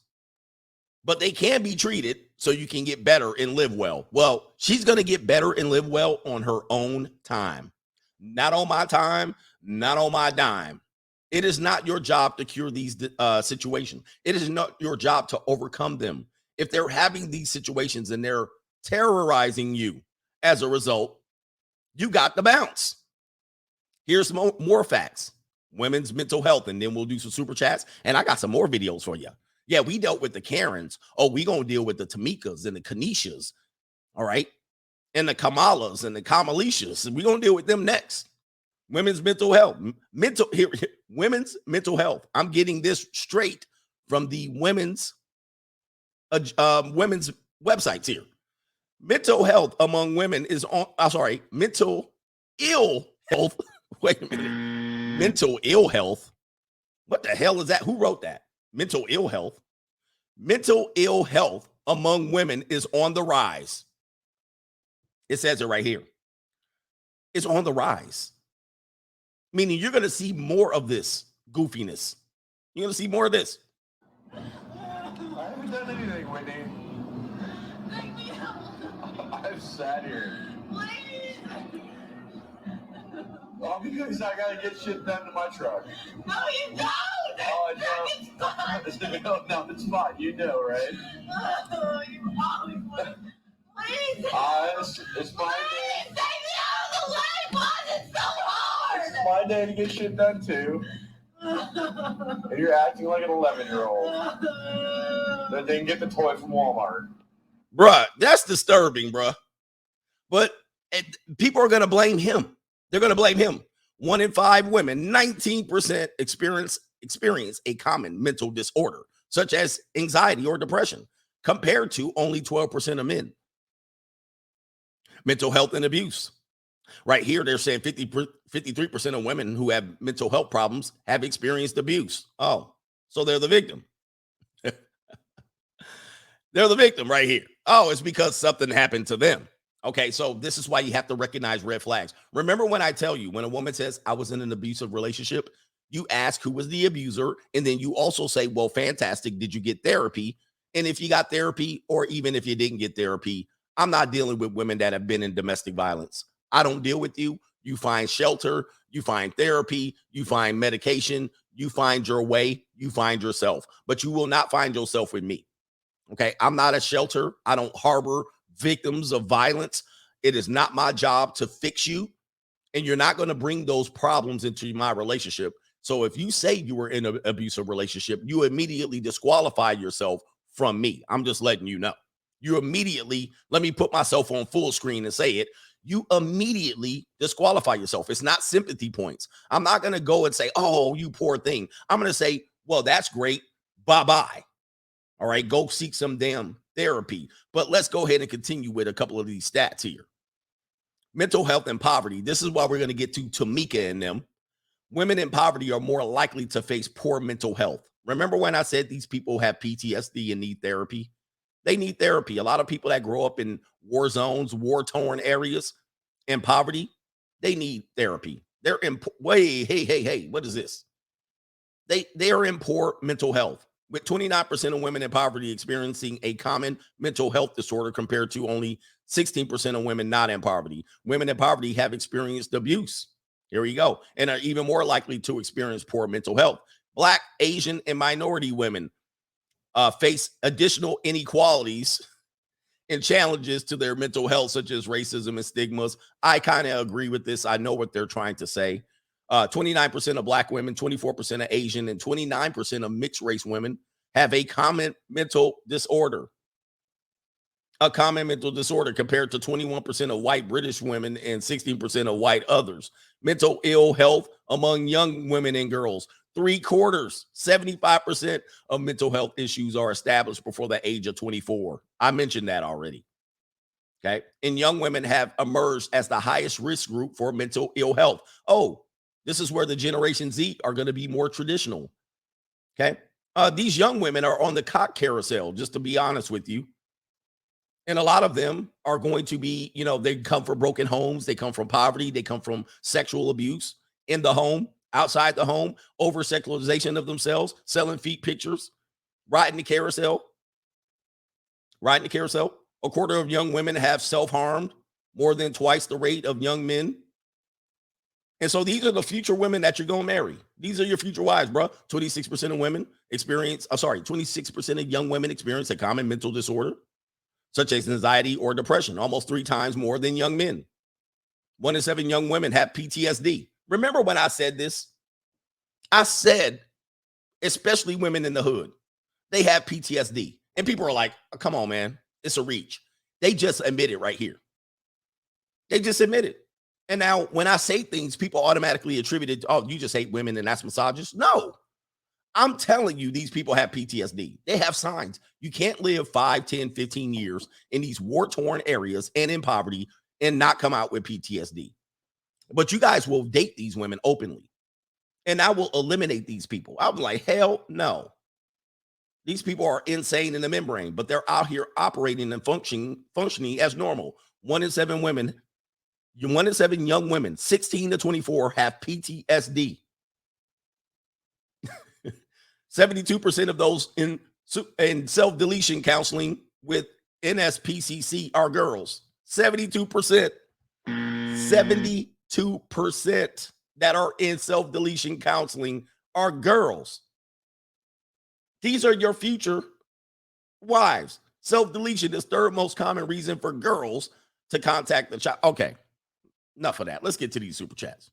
But they can be treated so you can get better and live well. Well, she's going to get better and live well on her own time. Not on my time, not on my dime. It is not your job to cure these situations. It is not your job to overcome them. If they're having these situations and they're terrorizing you as a result, you got to bounce. Here's more facts. Women's mental health, and then we'll do some super chats. And I got some more videos for you. Yeah, we dealt with the Karens. Oh, we going to deal with the Tamikas and the Kanishas. All right. And the Kamalas and the Kamalishas. And we're going to deal with them next. Women's mental health. Women's mental health. I'm getting this straight from the women's websites here. Mental health among women is on, mental ill health. Wait a minute. Mental ill health. What the hell is that? Who wrote that? Mental ill health. Mental ill health among women is on the rise. It says it right here. It's on the rise. Meaning you're going to see more of this goofiness. You're going to see more of this. I haven't done anything, Whitney. Take me out. I've sat here. Please. All because I gotta get shit done to my truck. No, you don't. Oh, I know. It's fine. No, it's fine. You know, right? Oh, you always want. Please. It's my Please day. take me out of the lake. Why is it so hard? It's my day to get shit done too. And you're acting like an 11-year-old that didn't get the toy from Walmart. Bruh, that's disturbing, bruh. But people are going to blame him. They're going to blame him. 1 in 5 women, 19% experience a common mental disorder, such as anxiety or depression, compared to only 12% of men. Mental health and abuse. Right here, they're saying 53% of women who have mental health problems have experienced abuse. Oh, so they're the victim. They're the victim right here. Oh, it's because something happened to them. Okay, so this is why you have to recognize red flags. Remember when I tell you, when a woman says, I was in an abusive relationship, you ask who was the abuser, and then you also say, well, fantastic, did you get therapy? And if you got therapy, or even if you didn't get therapy, I'm not dealing with women that have been in domestic violence. I don't deal with you. You find shelter, you find therapy, you find medication, you find your way, you find yourself. But you will not find yourself with me. Okay, I'm not a shelter. I don't harbor victims of violence. It is not my job to fix you, and you're not going to bring those problems into my relationship. So if you say you were in an abusive relationship, you immediately disqualify yourself from me. I'm just letting you know. You immediately, let me put myself on full screen and say it. You immediately disqualify yourself. It's not sympathy points. I'm not going to go and say, oh, you poor thing. I'm going to say, well, that's great. Bye-bye. All right, go seek some damn therapy. But let's go ahead and continue with a couple of these stats here. Mental health and poverty. This is why we're going to get to Tamika and them. Women in poverty are more likely to face poor mental health. Remember when I said these people have PTSD and need therapy? They need therapy. A lot of people that grow up in war zones, war-torn areas, in poverty, they need therapy. They're in hey, what is this? They are in poor mental health, with 29% of women in poverty experiencing a common mental health disorder compared to only 16% of women not in poverty. Women in poverty have experienced abuse. Here we go. And are even more likely to experience poor mental health. Black, Asian, and minority women face additional inequalities and challenges to their mental health, such as racism and stigmas. I kind of agree with this. I know what they're trying to say. 29% of Black women, 24% of Asian, and 29% of mixed race women have a common mental disorder. A common mental disorder compared to 21% of white British women and 16% of white others. Mental ill health among young women and girls. 3/4, 75% of mental health issues are established before the age of 24. I mentioned that already. Okay. And young women have emerged as the highest risk group for mental ill health. Oh, this is where the Generation Z are going to be more traditional. Okay. These young women are on the cock carousel, just to be honest with you. And a lot of them are going to be, they come from broken homes. They come from poverty. They come from sexual abuse in the home, outside the home, over sexualization of themselves, selling feet pictures, riding the carousel. A quarter of young women have self-harmed, more than twice the rate of young men. And so these are the future women that you're going to marry. These are your future wives, bro. 26% of women 26% of young women experience a common mental disorder, such as anxiety or depression, almost 3 times more than young men. 1 in 7 young women have PTSD. Remember when I said this? I said, especially women in the hood, they have PTSD. And people are like, oh, come on, man, it's a reach. They just admit it right here. They just admit it. And now when I say things, people automatically attribute it to, oh, you just hate women and that's misogynist. No, I'm telling you, these people have PTSD. They have signs. You can't live 5, 10, 15 years in these war-torn areas and in poverty and not come out with PTSD. But you guys will date these women openly. And I will eliminate these people. I'm like, hell no. These people are insane in the membrane, but they're out here operating and functioning as normal. 1 in 7 young women, 16 to 24, have PTSD. 72% of those in self-deletion counseling with NSPCC are girls. 72%. 72% that are in self-deletion counseling are girls. These are your future wives. Self-deletion is third most common reason for girls to contact the child. Okay, enough of that. Let's get to these super chats.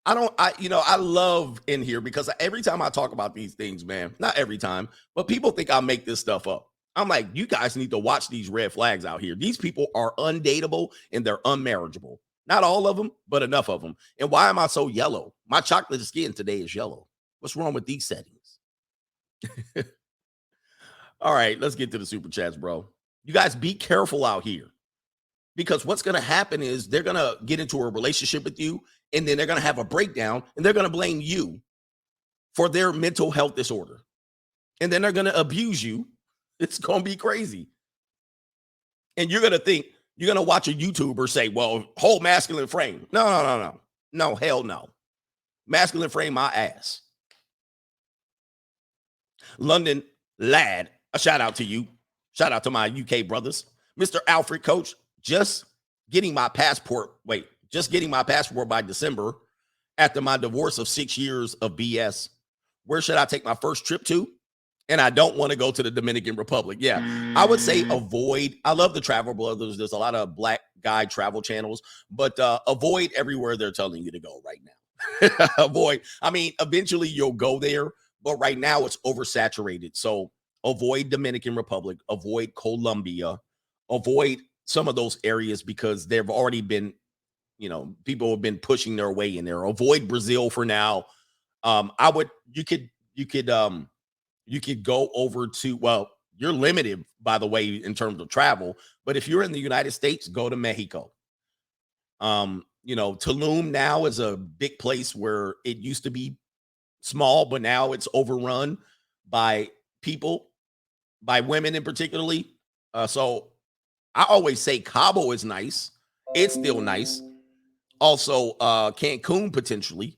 I love in here because every time I talk about these things, man, not every time, but people think I make this stuff up. I'm like, you guys need to watch these red flags out here. These people are undateable and they're unmarriageable. Not all of them, but enough of them. And why am I so yellow? My chocolate skin today is yellow. What's wrong with these settings? All right, let's get to the super chats, bro. You guys be careful out here, because what's going to happen is they're going to get into a relationship with you and then they're going to have a breakdown and they're going to blame you for their mental health disorder. And then they're going to abuse you. It's going to be crazy. And you're going to think, you're going to watch a YouTuber say, well, whole masculine frame. No. No, hell no. Masculine frame my ass. London Lad, a shout out to you. Shout out to my UK brothers. Mr. Alfred, coach, just getting my passport by December after my divorce of 6 years of BS. Where should I take my first trip to? And I don't want to go to the Dominican Republic. Yeah, I would say avoid. I love the Travel Brothers. There's a lot of black guy travel channels, but avoid everywhere they're telling you to go right now. Avoid. I mean, eventually you'll go there, but right now it's oversaturated. So avoid Dominican Republic, avoid Colombia, avoid some of those areas because they've already been, people have been pushing their way in there. Avoid Brazil for now. You could go over to, well, you're limited, by the way, in terms of travel, but if you're in the United States, go to Mexico. Tulum now is a big place where it used to be small, but now it's overrun by people, by women in particularly. So I always say Cabo is nice. It's still nice. Also, Cancun potentially.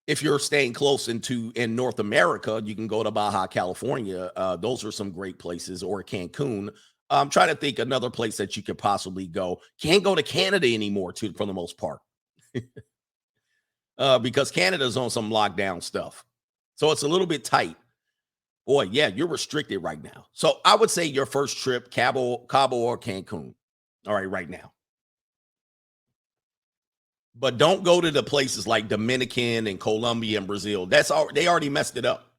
If you're staying close in North America, you can go to Baja California. Those are some great places, or Cancun. I'm trying to think another place that you could possibly go. Can't go to Canada anymore, for the most part, because Canada's on some lockdown stuff. So it's a little bit tight. Boy, yeah, you're restricted right now. So I would say your first trip, Cabo or Cancun. All right now. But don't go to the places like Dominican and Colombia and Brazil. They already messed it up.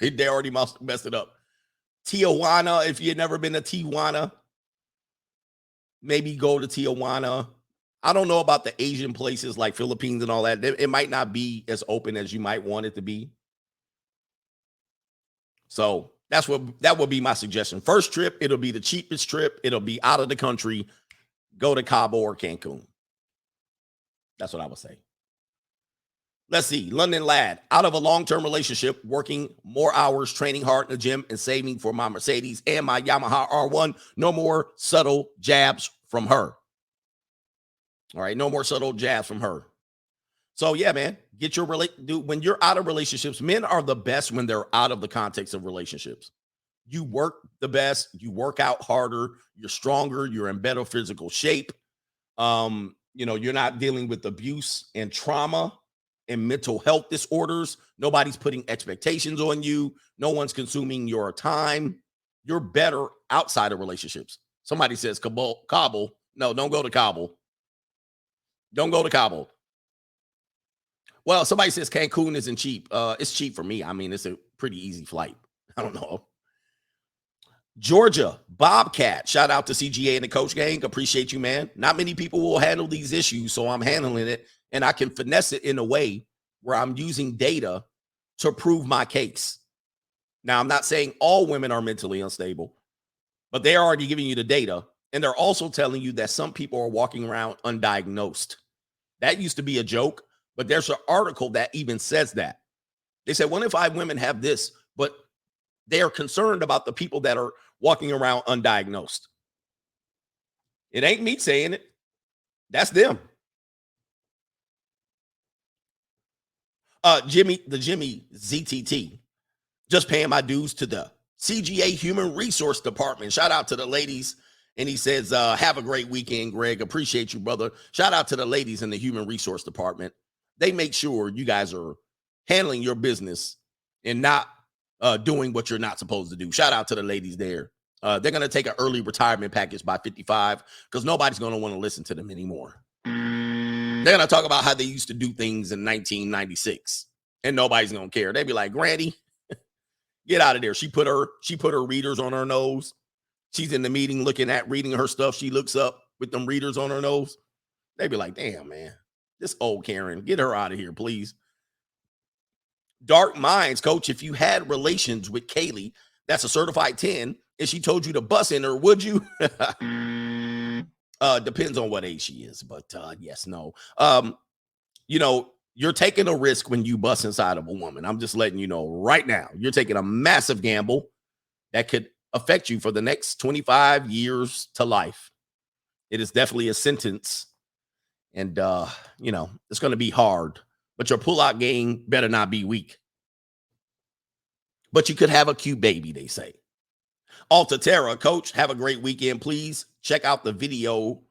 They already messed it up. Tijuana, if you've never been to Tijuana, maybe go to Tijuana. I don't know about the Asian places like Philippines and all that. It might not be as open as you might want it to be. So that would be my suggestion. First trip, it'll be the cheapest trip. It'll be out of the country. Go to Cabo or Cancun. That's what I would say. Let's see. London lad, out of a long-term relationship, working more hours, training hard in the gym, and saving for my Mercedes and my Yamaha R1. No more subtle jabs from her. All right. No more subtle jabs from her. So yeah, man, when you're out of relationships, men are the best when they're out of the context of relationships. You work the best, you work out harder, you're stronger, you're in better physical shape. You're not dealing with abuse and trauma and mental health disorders. Nobody's putting expectations on you. No one's consuming your time. You're better outside of relationships. Somebody says Cabo. No, don't go to Cabo. Don't go to Cabo. Well, somebody says Cancun isn't cheap. It's cheap for me. I mean, it's a pretty easy flight. I don't know. Georgia, Bobcat. Shout out to CGA and the Coach Gang. Appreciate you, man. Not many people will handle these issues, so I'm handling it, and I can finesse it in a way where I'm using data to prove my case. Now, I'm not saying all women are mentally unstable, but they're already giving you the data, and they're also telling you that some people are walking around undiagnosed. That used to be a joke, but there's an article that even says that. They said 1 in 5 women have this, but they are concerned about the people that are walking around undiagnosed. It ain't me saying it. That's them. Jimmy ZTT, just paying my dues to the CGA Human Resource Department. Shout out to the ladies. And he says, have a great weekend, Greg. Appreciate you, brother. Shout out to the ladies in the Human Resource Department. They make sure you guys are handling your business and not doing what you're not supposed to do. Shout out to the ladies there. They're going to take an early retirement package by 55 because nobody's going to want to listen to them anymore. They're going to talk about how they used to do things in 1996 and nobody's going to care. They'd be like, Granny, get out of there. She put her readers on her nose. She's in the meeting reading her stuff. She looks up with them readers on her nose. They'd be like, damn, man, this old Karen, get her out of here, please. Dark Minds, coach, if you had relations with Kaylee, that's a certified 10, and she told you to bust in her, would you? Depends on what age she is, but yes, no. You're taking a risk when you bust inside of a woman. I'm just letting you know right now. You're taking a massive gamble that could affect you for the next 25 years to life. It is definitely a sentence, and it's going to be hard. But your pull-out game better not be weak. But you could have a cute baby, they say. Altaterra, coach, have a great weekend. Please check out the video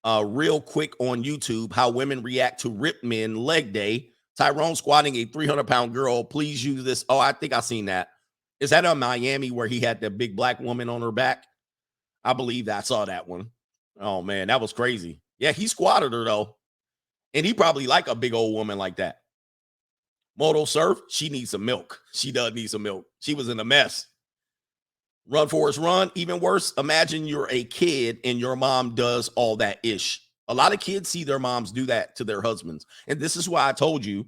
real quick on YouTube, how women react to ripped men leg day. Tyrone squatting a 300-pound girl. Please use this. Oh, I think I've seen that. Is that in Miami where he had the big black woman on her back? I believe that I saw that one. Oh, man, that was crazy. Yeah, he squatted her, though. And he probably like a big old woman like that. Moto Surf, she needs some milk. She does need some milk. She was in a mess. Run Forrest Run, even worse. Imagine you're a kid and your mom does all that ish. A lot of kids see their moms do that to their husbands. And this is why I told you,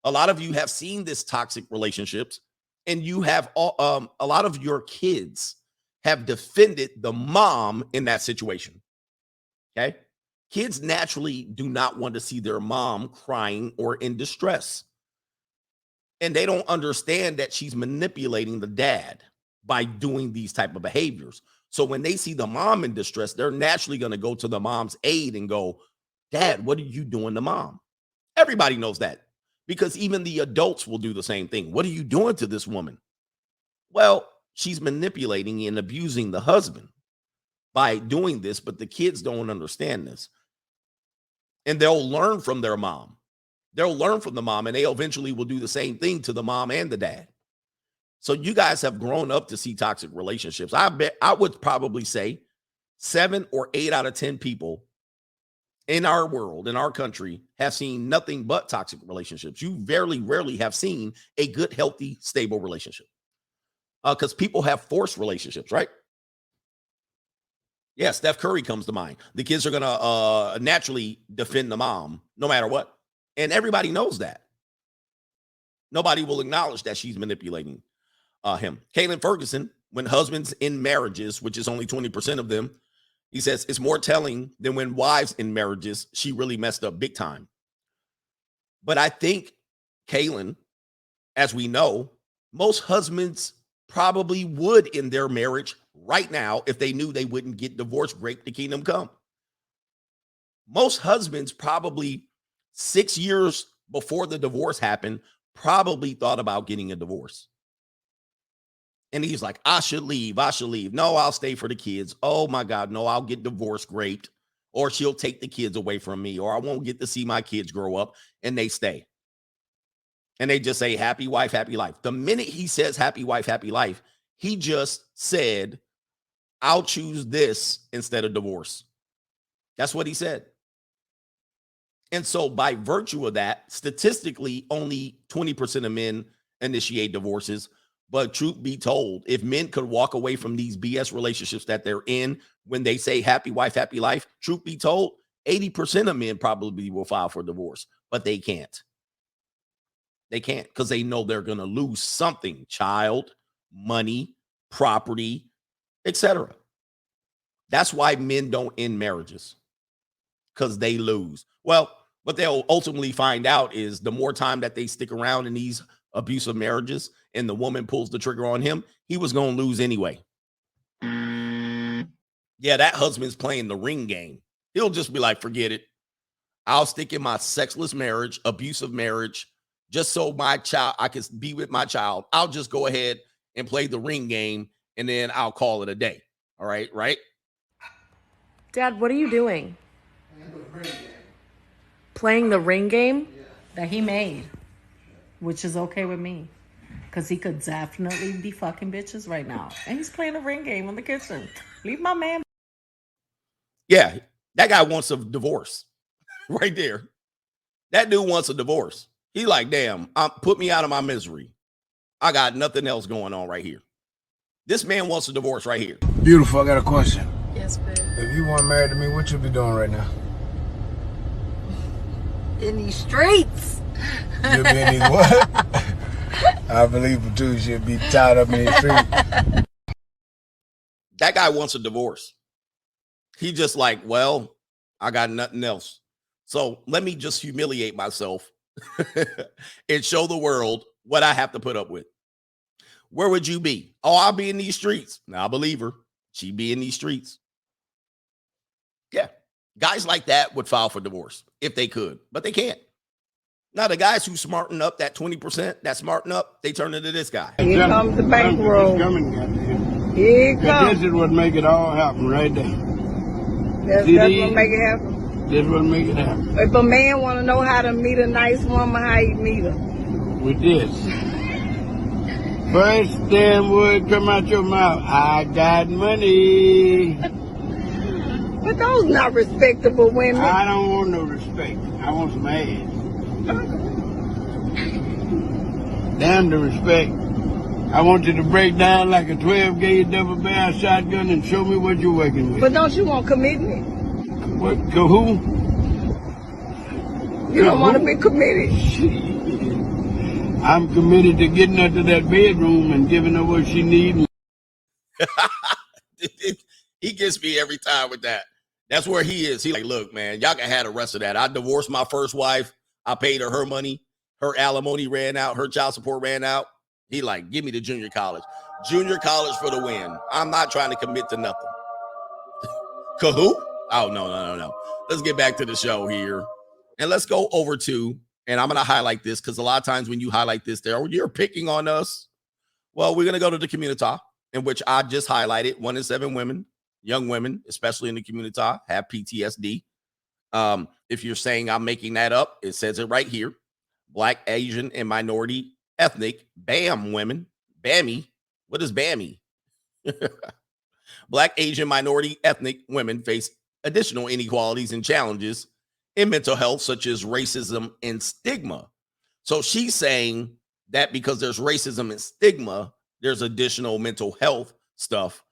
a lot of you have seen this toxic relationships, and you have a lot of your kids have defended the mom in that situation. Okay. Kids naturally do not want to see their mom crying or in distress. And they don't understand that she's manipulating the dad by doing these type of behaviors. So when they see the mom in distress, they're naturally going to go to the mom's aid and go, Dad, what are you doing to mom? Everybody knows that, because even the adults will do the same thing. What are you doing to this woman? Well, she's manipulating and abusing the husband by doing this, but the kids don't understand this. And they'll learn from their mom. They'll learn from the mom, and they eventually will do the same thing to the mom and the dad. So you guys have grown up to see toxic relationships. I would probably say 7 or 8 out of 10 people in our world, in our country, have seen nothing but toxic relationships. You rarely have seen a good, healthy, stable relationship. Because people have forced relationships, right? Yeah, Steph Curry comes to mind. The kids are going to naturally defend the mom no matter what. And everybody knows that. Nobody will acknowledge that she's manipulating him. Caitlin Ferguson, when husbands in marriages, which is only 20% of them, he says it's more telling than when wives in marriages, she really messed up big time. But I think, Caitlin, as we know, most husbands probably would in their marriage right now if they knew they wouldn't get divorced. Great, the kingdom come. Most husbands probably 6 years before the divorce happened probably thought about getting a divorce. And he's like, I should leave. No, I'll stay for the kids. Oh my God, no, I'll get divorced. Great. Or she'll take the kids away from me, or I won't get to see my kids grow up, and they stay. And they just say, happy wife, happy life. The minute he says happy wife, happy life, he just said, I'll choose this instead of divorce. That's what he said. And so by virtue of that, statistically, only 20% of men initiate divorces. But truth be told, if men could walk away from these BS relationships that they're in when they say happy wife, happy life, truth be told, 80% of men probably will file for divorce, but they can't. They can't, because they know they're going to lose something: child, money, property, etc. That's why men don't end marriages, because they lose. Well, what they'll ultimately find out is the more time that they stick around in these abusive marriages and the woman pulls the trigger on him, he was going to lose anyway. Yeah, that husband's playing the ring game. He'll just be like, forget it. I'll stick in my sexless marriage, abusive marriage, just so my child, I can be with my child. I'll just go ahead and play the ring game, and then I'll call it a day. All right, right? Dad, what are you doing? Playing the ring game? That he made, which is okay with me, because he could definitely be fucking bitches right now. And he's playing a ring game in the kitchen. Leave my man. Yeah, that guy wants a divorce right there. That dude wants a divorce. He like, damn, put me out of my misery. I got nothing else going on right here. This man wants a divorce right here. Beautiful, I got a question. Yes, babe. If you weren't married to me, what you be doing right now? In these streets. You'll be in these what? I believe it too. She'll be tied up in the street. That guy wants a divorce. He just like, well, I got nothing else. So let me just humiliate myself and show the world what I have to put up with. Where would you be? Oh, I'll be in these streets. Now I believe her. She'd be in these streets. Yeah. Guys like that would file for divorce if they could, but they can't. Now, the guys who smarten up, that 20% that smarten up, they turn into this guy. Here comes the bankroll. Here it comes. This is what make it all happen right there. That's what make it happen. This what make it happen. If a man want to know how to meet a nice woman, how you meet her? With this. First damn word come out your mouth, I got money. But those not respectable women. I don't want no respect. I want some ass. Damn the respect. I want you to break down like a 12-gauge double barrel shotgun and show me what you're working with. But don't you want commitment? What? To who? You don't want to be committed. I'm committed to getting her to that bedroom and giving her what she needs. He gets me every time with that. That's where he is. He's like, look, man, y'all can have the rest of that. I divorced my first wife. I paid her money. Her alimony ran out. Her child support ran out. He like, give me the junior college. Junior college for the win. I'm not trying to commit to nothing. Kahoo? Oh, no. Let's get back to the show here. And let's go over to, and I'm going to highlight this because a lot of times when you highlight this there, you're picking on us. Well, we're going to go to the community in which I just highlighted 1 in 7 women, young women, especially in the community, have PTSD. If you're saying I'm making that up, it says it right here. Black, Asian, and minority ethnic BAM women. BAMI. What is BAMI? Black, Asian, minority ethnic women face additional inequalities and challenges in mental health, such as racism and stigma. So she's saying that because there's racism and stigma, there's additional mental health stuff.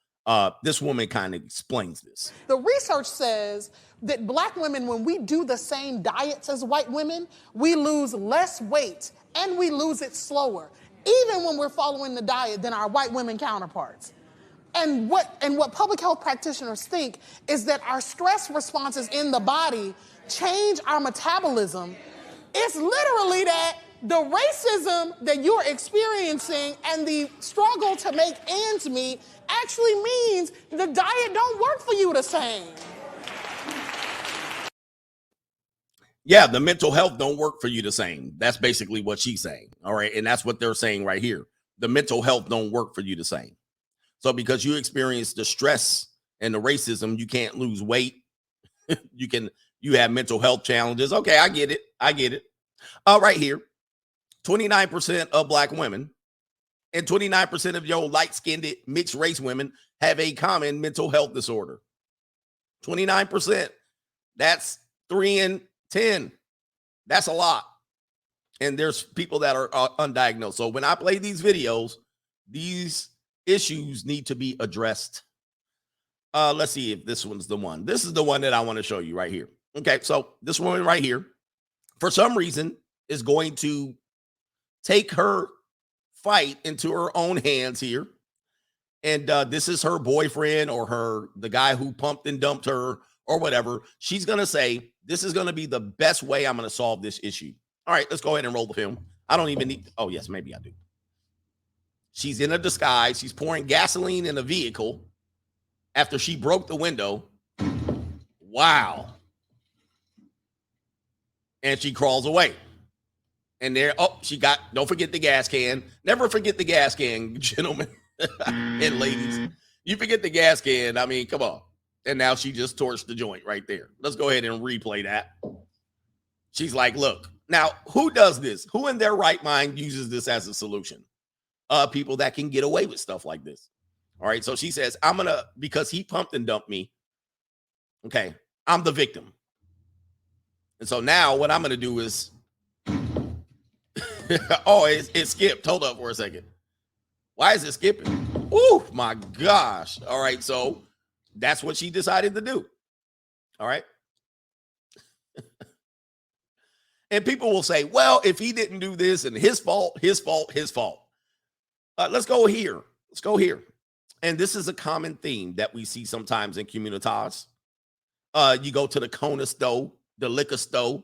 This woman kind of explains this. The research says that black women, when we do the same diets as white women, we lose less weight and we lose it slower, even when we're following the diet, than our white women counterparts. And what public health practitioners think is that our stress responses in the body change our metabolism. It's literally that the racism that you're experiencing and the struggle to make ends meet actually means the diet don't work for you the same. Yeah, the mental health don't work for you the same. That's basically what she's saying. All right. And that's what they're saying right here. The mental health don't work for you the same. So because you experience the stress and the racism, you can't lose weight. You have mental health challenges. Okay, I get it. Right here, 29% of black women and 29% of your light-skinned mixed race women have a common mental health disorder. 29%. That's 3 in 10. That's a lot. And there's people that are undiagnosed. So when I play these videos, these issues need to be addressed. Let's see if this one's the one. This is the one that I want to show you right here. Okay, so this woman right here, for some reason, is going to take her fight into her own hands here. And this is her boyfriend or the guy who pumped and dumped her or whatever. She's going to say, this is going to be the best way I'm going to solve this issue. All right, let's go ahead and roll the film. I don't even need, oh yes, maybe I do. She's in a disguise. She's pouring gasoline in a vehicle after she broke the window. Wow. And she crawls away. And there, don't forget the gas can. Never forget the gas can, gentlemen and ladies. You forget the gas can. I mean, come on. And now she just torched the joint right there. Let's go ahead and replay that. She's like, look, now who does this? Who in their right mind uses this as a solution? People that can get away with stuff like this. All right. So she says, because he pumped and dumped me. Okay. I'm the victim. And so now what I'm going to do is, oh, it skipped. Hold up for a second. Why is it skipping? Oh my gosh. All right. So that's what she decided to do. All right. And people will say, well, if he didn't do this and his fault. Let's go here. And this is a common theme that we see sometimes in communities. You go to the corner store, the liquor store.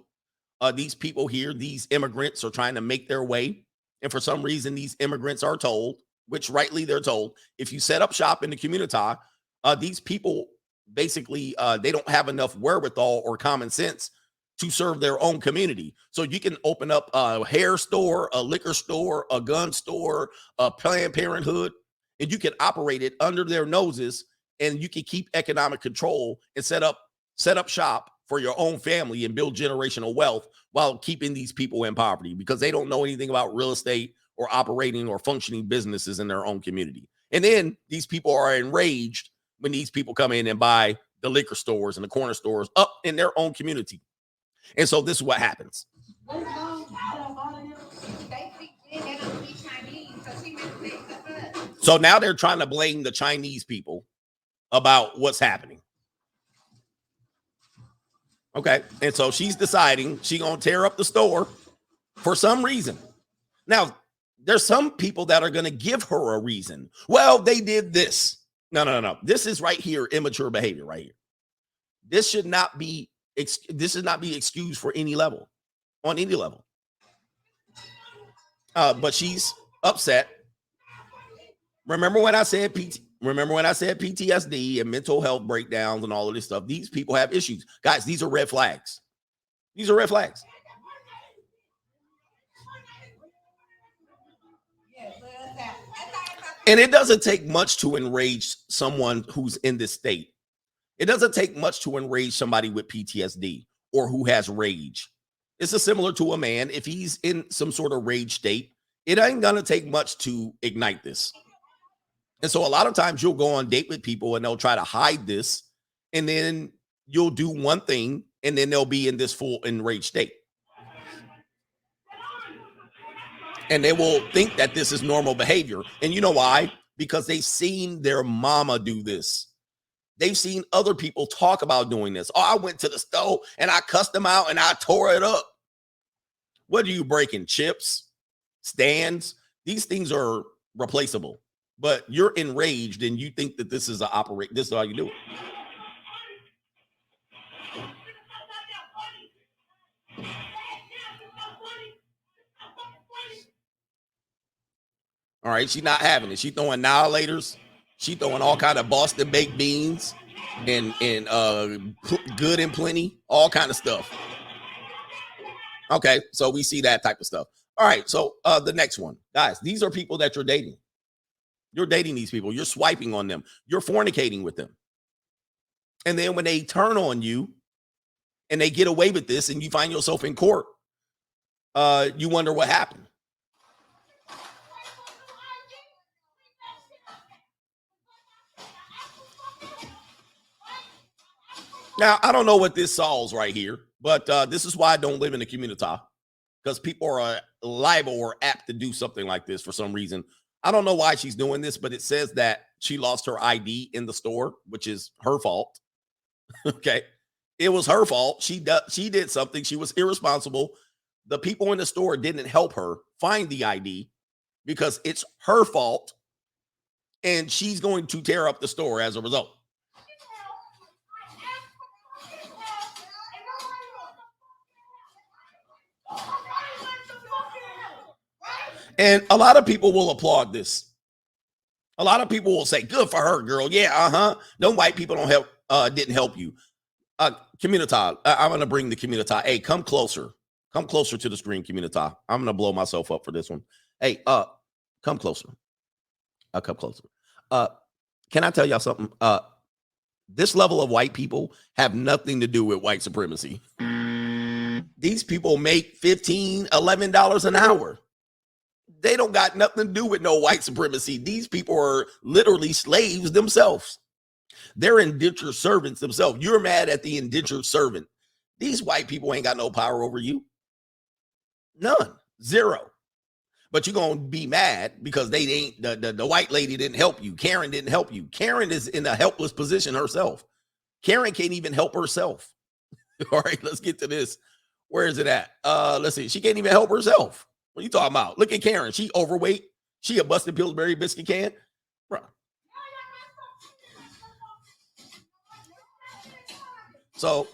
These people here, these immigrants are trying to make their way. And for some reason, these immigrants are told, which rightly they're told, if you set up shop in the community, these people basically, they don't have enough wherewithal or common sense to serve their own community. So you can open up a hair store, a liquor store, a gun store, a Planned Parenthood, and you can operate it under their noses, and you can keep economic control and set up shop for your own family and build generational wealth while keeping these people in poverty because they don't know anything about real estate or operating or functioning businesses in their own community. And then these people are enraged when these people come in and buy the liquor stores and the corner stores up in their own community. And so this is what happens. So now they're trying to blame the Chinese people about what's happening. Okay. And so she's deciding she's going to tear up the store for some reason. Now, there's some people that are going to give her a reason. Well, they did this. No. This is right here, immature behavior right here. This should not be excused for any level, on any level. But she's upset. Remember when I said PTSD and mental health breakdowns and all of this stuff? These people have issues. Guys, these are red flags. These are red flags. And it doesn't take much to enrage someone who's in this state. It doesn't take much to enrage somebody with PTSD or who has rage. It's similar to a man. If he's in some sort of rage state, it ain't going to take much to ignite this. And so a lot of times you'll go on date with people and they'll try to hide this. And then you'll do one thing and then they'll be in this full enraged state. And they will think that this is normal behavior. And you know why? Because they've seen their mama do this. They've seen other people talk about doing this. Oh, I went to the store and I cussed them out and I tore it up. What are you breaking? Chips? Stands? These things are replaceable. But you're enraged and you think that this is this is how you do it. All right, she's not having it. She throwing annihilators. She throwing all kind of Boston baked beans and good and plenty, all kind of stuff. Okay, so we see that type of stuff. All right, so the next one. Guys, these are people that you're dating. You're dating these people. You're swiping on them. You're fornicating with them. And then when they turn on you and they get away with this and you find yourself in court, you wonder what happened. Now, I don't know what this solves right here, but this is why I don't live in the community, because people are liable or apt to do something like this for some reason. I don't know why she's doing this, but it says that she lost her ID in the store, which is her fault. Okay. It was her fault. She did something. She was irresponsible. The people in the store didn't help her find the ID because it's her fault. And she's going to tear up the store as a result. And a lot of people will applaud this. A lot of people will say, good for her, girl. Yeah, Them white people didn't help you. Community, I'm going to bring the community. Hey, come closer. Come closer to the screen, community. I'm going to blow myself up for this one. Hey, come closer. Come closer. Can I tell y'all something? This level of white people have nothing to do with white supremacy. These people make $15, $11 an hour. They don't got nothing to do with no white supremacy. These people are literally slaves themselves. They're indentured servants themselves. You're mad at the indentured servant. These white people ain't got no power over you. None. Zero. But you're going to be mad because they ain't the white lady didn't help you. Karen didn't help you. Karen is in a helpless position herself. Karen can't even help herself. All right, let's get to this. Where is it at? Let's see. She can't even help herself. What are you talking about? Look at Karen. She overweight. She a busted Pillsbury biscuit can. Bro. So,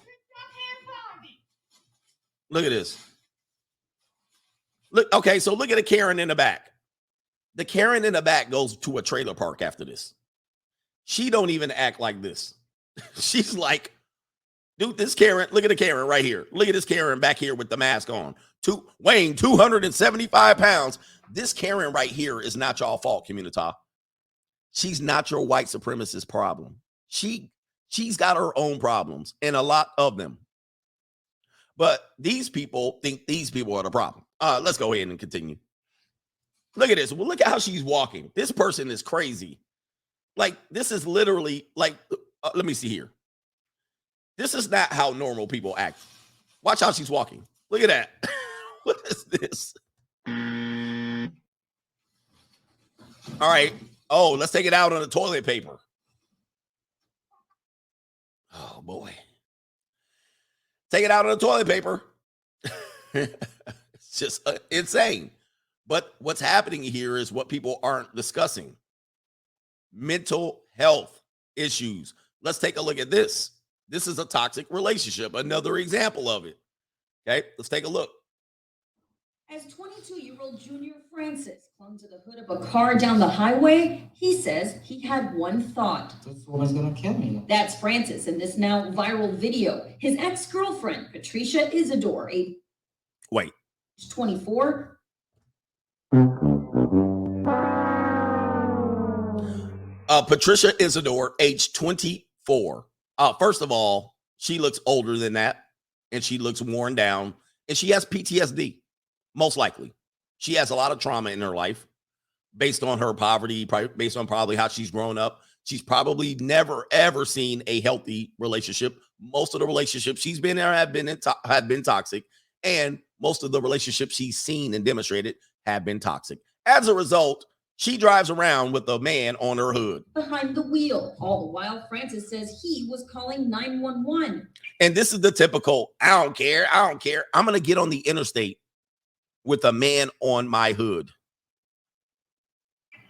look at this. Look, okay, so look at the Karen in the back. The Karen in the back goes to a trailer park after this. She don't even act like this. She's like, dude, this Karen, look at the Karen right here. Look at this Karen back here with the mask on. Weighing 275 pounds. This Karen right here is not y'all fault, community. She's not your white supremacist problem. She's got her own problems, and a lot of them. But these people think these people are the problem. Let's go ahead and continue. Look at this. Well, look at how she's walking. This person is crazy. Like, this is literally like, let me see here. This is not how normal people act. Watch how she's walking. Look at that. What is this? All right. Oh, let's take it out on the toilet paper. Oh, boy. Take it out on the toilet paper. It's just insane. But what's happening here is what people aren't discussing. Mental health issues. Let's take a look at this. This is a toxic relationship. Another example of it. Okay, let's take a look. As 22-year-old Junior Francis clung to the hood of a car down the highway, he says he had one thought. This woman's gonna kill me. That's Francis in this now viral video. His ex-girlfriend, Patricia Isidore, age 24. Patricia Isidore, age 24. First of all, she looks older than that, and she looks worn down, and she has PTSD. Most likely. She has a lot of trauma in her life based on her poverty, based on probably how she's grown up. She's probably never, ever seen a healthy relationship. Most of the relationships she's been in have been toxic, and most of the relationships she's seen and demonstrated have been toxic. As a result, she drives around with a man on her hood. Behind the wheel. All the while, Francis says he was calling 911. And this is the typical, I don't care. I'm going to get on the interstate with a man on my hood.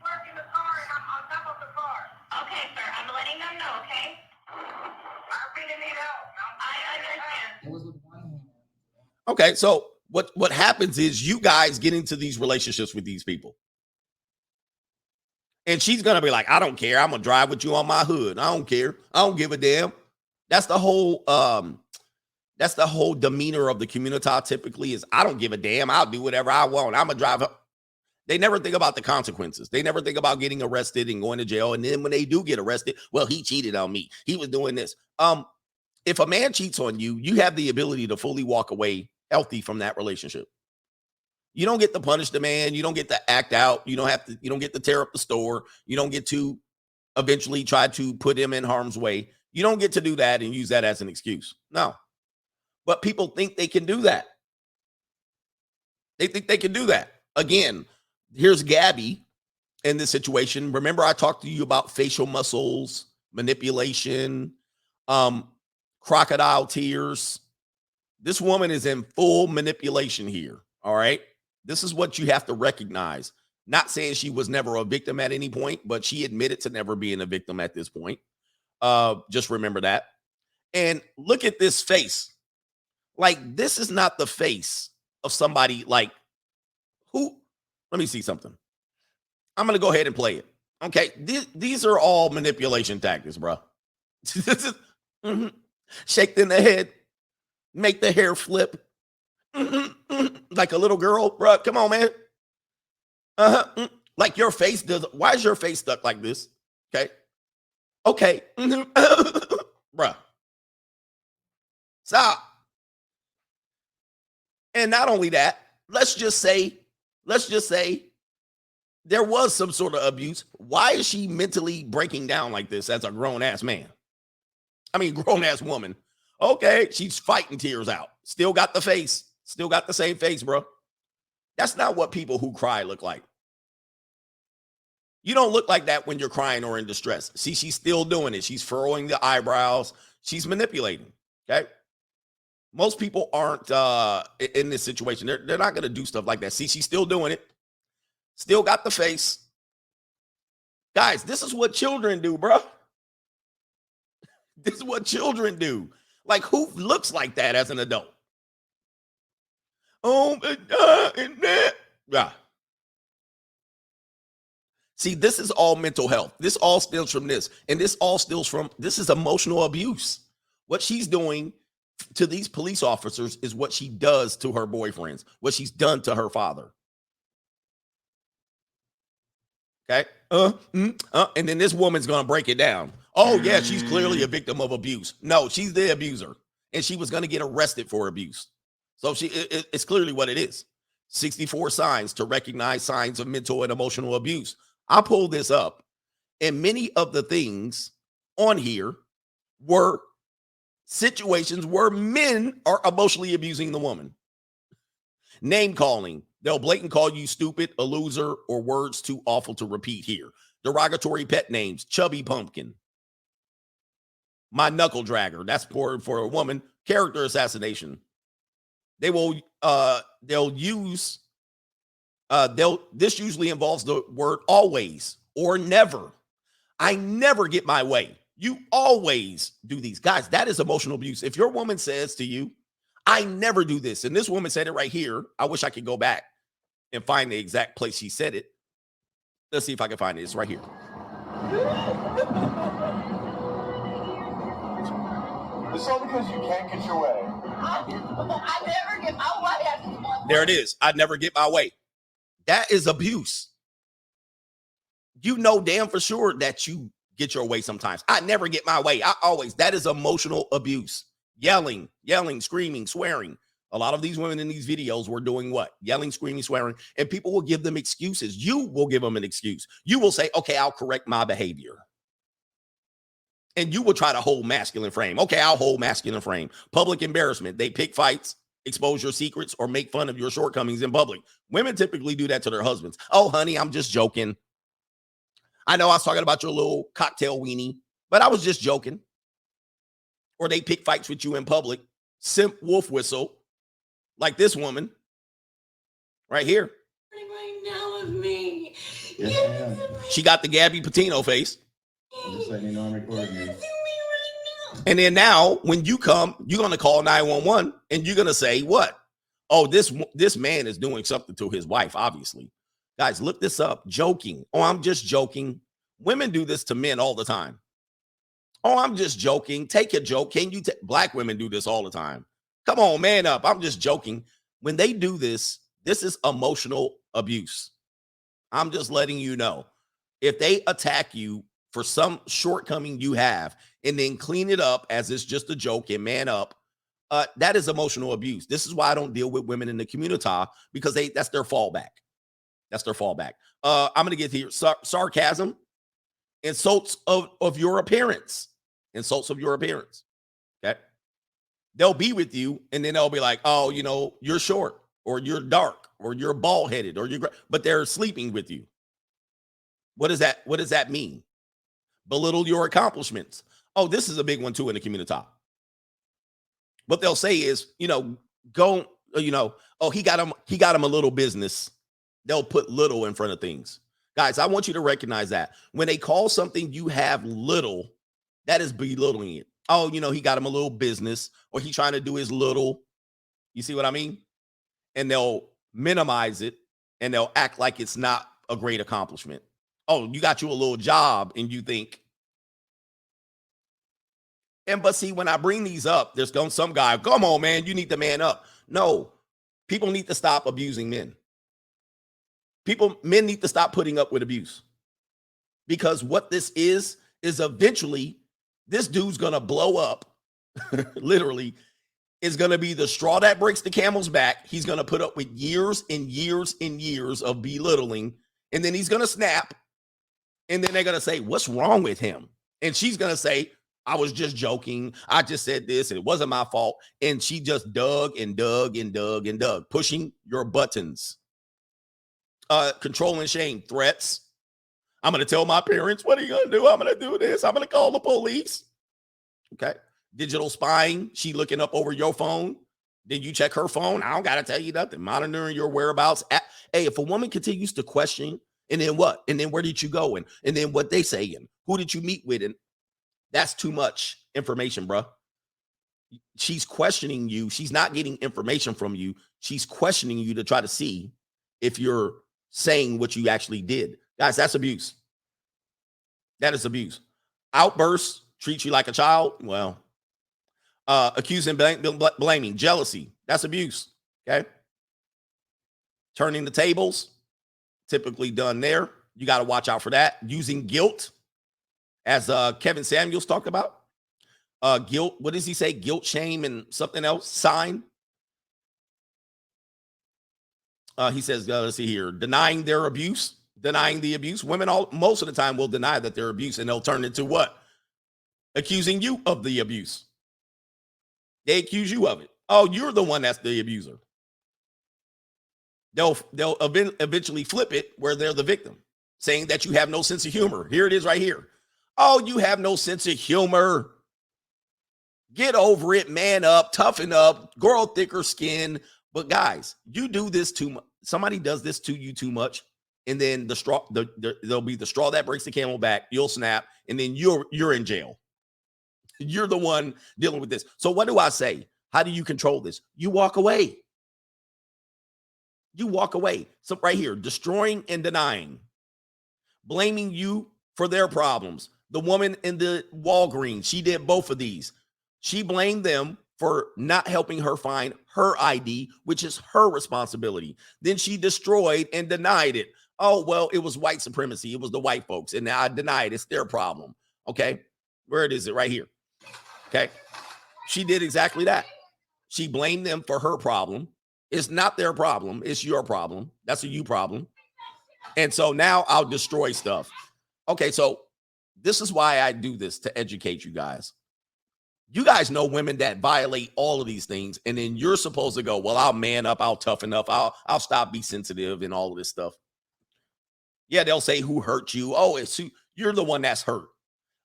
Park in the car and I'm on top of the car. Okay, sir. I'm letting them know, okay? I really need help. I understand. It was with one hand. Okay, so what happens is you guys get into these relationships with these people. And she's going to be like, I don't care. I'm going to drive with you on my hood. I don't care. I don't give a damn. That's the whole demeanor of the community typically is, I don't give a damn. I'll do whatever I want. I'm going to drive up. They never think about the consequences. They never think about getting arrested and going to jail. And then when they do get arrested, well, he cheated on me. He was doing this. If a man cheats on you, you have the ability to fully walk away healthy from that relationship. You don't get to punish the man. You don't get to act out. You don't get to tear up the store. You don't get to eventually try to put him in harm's way. You don't get to do that and use that as an excuse. No. But people think they can do that. They think they can do that. Again, here's Gabby in this situation. Remember, I talked to you about facial muscles, manipulation, crocodile tears. This woman is in full manipulation here. All right. This is what you have to recognize. Not saying she was never a victim at any point, but she admitted to never being a victim at this point. Just remember that. And look at this face. Like, this is not the face of somebody like who. Let me see something. I'm going to go ahead and play it. Okay. These are all manipulation tactics, bro. This is shake in the head, make the hair flip. Like a little girl, bro. Come on, man. Like your face does. Why is your face stuck like this? Okay. Bruh. Stop. And not only that, let's just say there was some sort of abuse. Why is she mentally breaking down like this as a grown-ass man? I mean, grown-ass woman. Okay, she's fighting tears out. Still got the face. Still got the same face, bro. That's not what people who cry look like. You don't look like that when you're crying or in distress. See, she's still doing it. She's furrowing the eyebrows. She's manipulating, okay? Most people aren't in this situation. They're not going to do stuff like that. See, she's still doing it. Still got the face. Guys, this is what children do, bro. This is what children do. Like, who looks like that as an adult? Oh, yeah. See, this is all mental health. This all stems from this. And this all stems from, this is emotional abuse. What she's doing to these police officers is what she does to her boyfriends, what she's done to her father. Okay. And then this woman's going to break it down. Oh, yeah, she's clearly a victim of abuse. No, she's the abuser. And she was going to get arrested for abuse. So it's clearly what it is. 64 signs to recognize signs of mental and emotional abuse. I pulled this up, and many of the things on here were situations where men are emotionally abusing the woman. Name calling. They'll blatant call you stupid, a loser, or words too awful to repeat here. derogatory pet names, chubby pumpkin, my knuckle dragger. That's for a woman. Character assassination. They'll use this usually involves the word always or never. I never get my way. You always do these. Guys, that is emotional abuse. If your woman says to you, I never do this, and this woman said it right here. I wish I could go back and find the exact place she said it. Let's see if I can find it. It's right here. It's all because you can't get your way. I never get my way. I just want There it is. I never get my way. That is abuse. You know damn for sure that you get your way sometimes. I never get my way. I always. That is emotional abuse. Yelling, screaming, swearing. A lot of these women in these videos were doing what? Yelling, screaming, swearing. And people will give them excuses. You will give them an excuse. You will say, okay, I'll correct my behavior. And you will try to hold masculine frame. Okay, I'll hold masculine frame. Public embarrassment. They pick fights, expose your secrets, or make fun of your shortcomings in public. Women typically do that to their husbands. Oh, honey, I'm just joking. I know I was talking about your little cocktail weenie, but I was just joking. Or they pick fights with you in public. Simp wolf whistle. Like this woman right here. right now with me. Yes, I am. She got the Gabby Patino face. Just letting you know I'm recording you. And then now when you come, you're going to call 911 and you're going to say what? Oh, this man is doing something to his wife, obviously. Guys, look this up. Joking. Oh, I'm just joking. Women do this to men all the time. Oh, I'm just joking. Take a joke. Can you Black women do this all the time. Come on, man up. I'm just joking. When they do this, this is emotional abuse. I'm just letting you know. If they attack you for some shortcoming you have and then clean it up as it's just a joke and man up, that is emotional abuse. This is why I don't deal with women in the community, because that's their fallback. That's their fallback. I'm going to get here. Sarcasm, insults of your appearance. Insults of your appearance. Okay. They'll be with you and then they'll be like, oh, you know, you're short or you're dark or you're bald headed or but they're sleeping with you. What does that mean? Belittle your accomplishments. Oh, this is a big one too in the community. What they'll say is, you know, go, you know, oh, he got him a little business. They'll put little in front of things. Guys, I want you to recognize that when they call something you have little, that is belittling it. Oh, you know, he got him a little business or he trying to do his little. You see what I mean? And they'll minimize it and they'll act like it's not a great accomplishment. Oh, you got you a little job and you think. But see, when I bring these up, there's some guy, come on, man, you need to man up. No, people need to stop abusing men. Men need to stop putting up with abuse. Because what this is eventually this dude's going to blow up. Literally, is going to be the straw that breaks the camel's back. He's going to put up with years and years and years of belittling. And then he's going to snap. And then they're going to say, what's wrong with him? And she's going to say, I was just joking. I just said this and it wasn't my fault. And she just dug and dug and dug and dug, pushing your buttons. Control and shame, threats. I'm going to tell my parents, what are you going to do? I'm going to do this. I'm going to call the police. Okay. Digital spying. She looking up over your phone. Then you check her phone. I don't got to tell you nothing. Monitoring your whereabouts. Hey, if a woman continues to question, and then what? And then where did you go? And then what they saying? Who did you meet with? And that's too much information, bro. She's questioning you. She's not getting information from you. She's questioning you to try to see if you're saying what you actually did. Guys, that's abuse. That is abuse. Outbursts, treat you like a child. Well, accusing, blaming, jealousy. That's abuse. Okay. Turning the tables, typically done there. You got to watch out for that. Using guilt, as Kevin Samuels talked about. Guilt, what does he say? Guilt, shame, and something else. Sign. He says, let's see here, denying their abuse, denying the abuse. Women most of the time will deny that they're abuse, and they'll turn it to what? Accusing you of the abuse. They accuse you of it. Oh, you're the one that's the abuser. They'll eventually flip it where they're the victim. saying that you have no sense of humor. Here it is right here. Oh, you have no sense of humor. Get over it, man up, toughen up, grow thicker skin. But guys, you do this too much. Somebody does this to you too much, and then there'll be the straw that breaks the camel back. You'll snap, and then you're in jail. You're the one dealing with this. So what do I say? How do you control this? You walk away. You walk away. So right here, destroying and denying, blaming you for their problems. The woman in the Walgreens, she did both of these. She blamed them for not helping her find her ID, which is her responsibility. Then she destroyed and denied it. Oh, well, it was white supremacy. It was the white folks. And now I deny it. It's their problem. Okay. Where is it? Right here. Okay. She did exactly that. She blamed them for her problem. It's not their problem. It's your problem. That's a you problem. And so now I'll destroy stuff. Okay. So this is why I do this, to educate you guys. You guys know women that violate all of these things, and then you're supposed to go, well, I'll man up, I'll toughen up, I'll stop, be sensitive, and all of this stuff. Yeah, they'll say, who hurt you? Oh, you're the one that's hurt.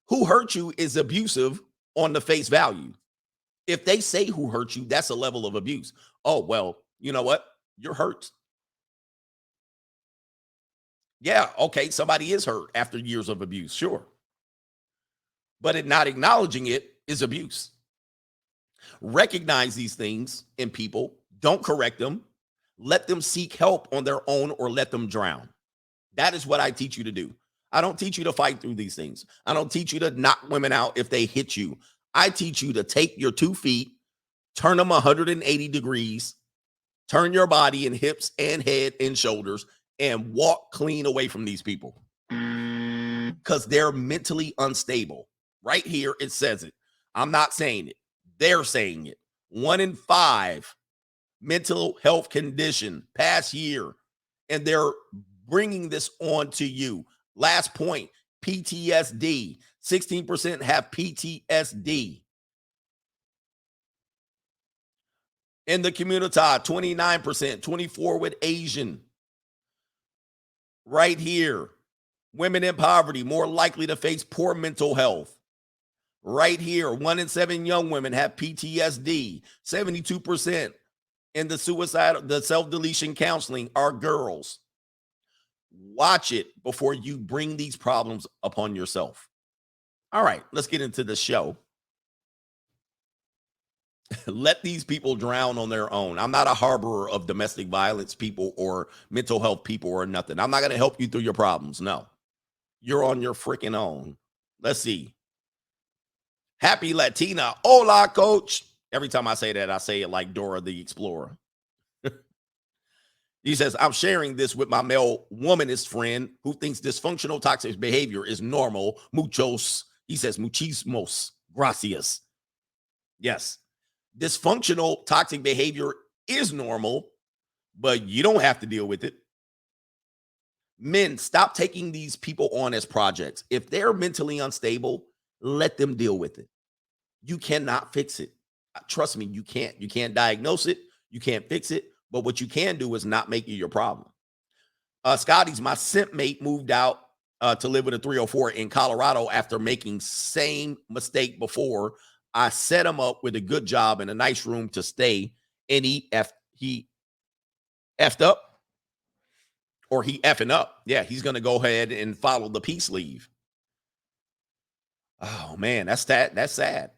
Who hurt you is abusive on the face value. If they say who hurt you, that's a level of abuse. Oh, well, you know what? You're hurt. Yeah, okay, somebody is hurt after years of abuse, sure. But it not acknowledging it is abuse. Recognize these things in people. Don't correct them. Let them seek help on their own or let them drown. That is what I teach you to do. I don't teach you to fight through these things. I don't teach you to knock women out if they hit you. I teach you to take your 2 feet, turn them 180 degrees, turn your body and hips and head and shoulders, and walk clean away from these people because they're mentally unstable. Right here, it says it. I'm not saying it. They're saying it. 1 in 5 mental health condition past year, and they're bringing this on to you. Last point, PTSD. 16% have PTSD. In the community, 29%, 24 with Asian. Right here, women in poverty more likely to face poor mental health. Right here, 1 in 7 young women have PTSD. 72% in the self-deletion counseling are girls. Watch it before you bring these problems upon yourself. All right, let's get into the show. Let these people drown on their own. I'm not a harborer of domestic violence people or mental health people or nothing. I'm not going to help you through your problems. No, you're on your freaking own. Let's see. Happy Latina. Hola, coach. Every time I say that, I say it like Dora the Explorer. He says, I'm sharing this with my male womanist friend who thinks dysfunctional toxic behavior is normal. Muchos. He says, muchísimos gracias. Yes. Dysfunctional toxic behavior is normal, but you don't have to deal with it. Men, stop taking these people on as projects. If they're mentally unstable, let them deal with it. You cannot fix it. Trust me, you can't. You can't diagnose it. You can't fix it. But what you can do is not make it your problem. Scotty's, my simp mate moved out to live with a 304 in Colorado after making same mistake before. I set him up with a good job and a nice room to stay, and he effed up, or he effing up. Yeah, he's going to go ahead and follow the peace leave. Oh, man, that's sad. That's sad.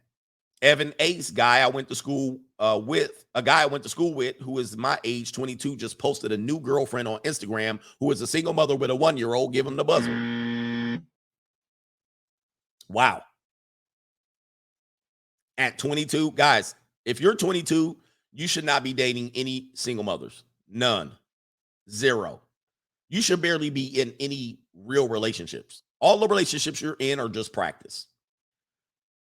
Evan Ace, a guy I went to school with who is my age, 22, just posted a new girlfriend on Instagram who is a single mother with a 1-year-old. Give him the buzzer. Wow. At 22, guys, if you're 22, you should not be dating any single mothers. None. Zero. You should barely be in any real relationships. All the relationships you're in are just practice.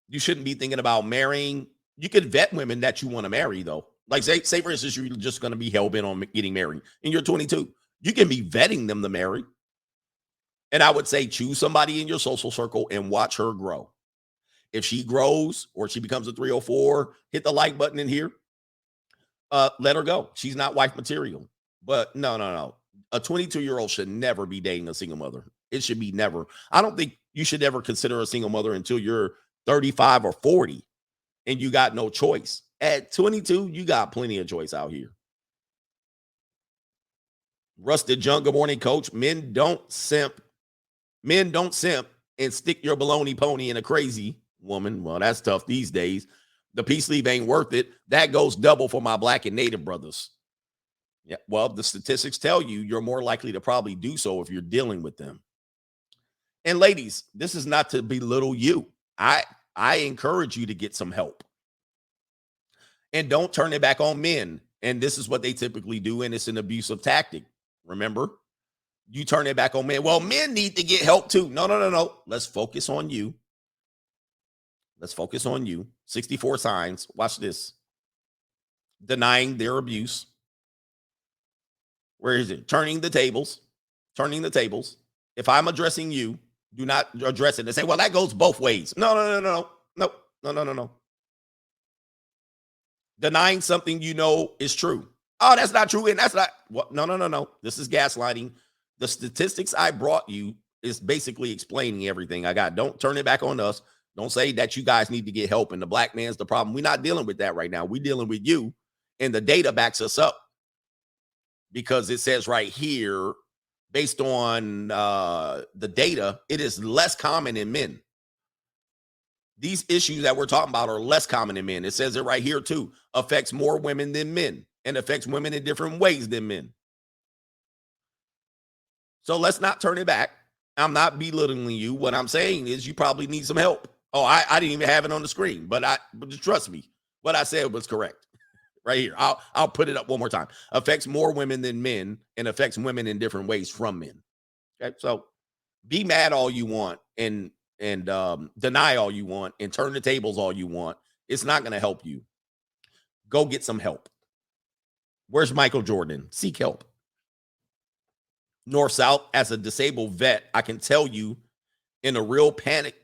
You shouldn't be thinking about marrying. You could vet women that you want to marry, though. Like, say for instance, you're just going to be hell-bent on getting married, and you're 22. You can be vetting them to marry. And I would say choose somebody in your social circle and watch her grow. If she grows or she becomes a 304, hit the like button in here. Let her go. She's not wife material. But no. A 22-year-old should never be dating a single mother. It should be never. I don't think you should ever consider a single mother until you're 35 or 40 and you got no choice. At 22, you got plenty of choice out here. Rusted Junk, good morning, coach. Men don't simp and stick your baloney pony in a crazy woman. Well, that's tough these days. The peace leave ain't worth it. That goes double for my black and native brothers. Yeah, well, the statistics tell you you're more likely to probably do so if you're dealing with them. And ladies, this is not to belittle you. I encourage you to get some help. And don't turn it back on men. And this is what they typically do, and it's an abusive tactic. Remember? You turn it back on men. Well, men need to get help too. No. Let's focus on you. Let's focus on you. 64 signs. Watch this. Denying their abuse. Where is it? Turning the tables. Turning the tables. If I'm addressing you, do not address it and say, well, that goes both ways. No. Denying something you know is true. Oh, that's not true. And that's not. What? No. This is gaslighting. The statistics I brought you is basically explaining everything I got. Don't turn it back on us. Don't say that you guys need to get help and the black man's the problem. We're not dealing with that right now. We're dealing with you. And the data backs us up. Because it says right here, based on the data, it is less common in men. These issues that we're talking about are less common in men. It says it right here too. Affects more women than men and affects women in different ways than men. So let's not turn it back. I'm not belittling you. What I'm saying is you probably need some help. Oh, I didn't even have it on the screen, but just trust me. What I said was correct. Right here. I'll put it up one more time. Affects more women than men and affects women in different ways from men. Okay. So be mad all you want and deny all you want and turn the tables all you want. It's not going to help you. Go get some help. Where's Michael Jordan? Seek help. North South, as a disabled vet, I can tell you in a real panic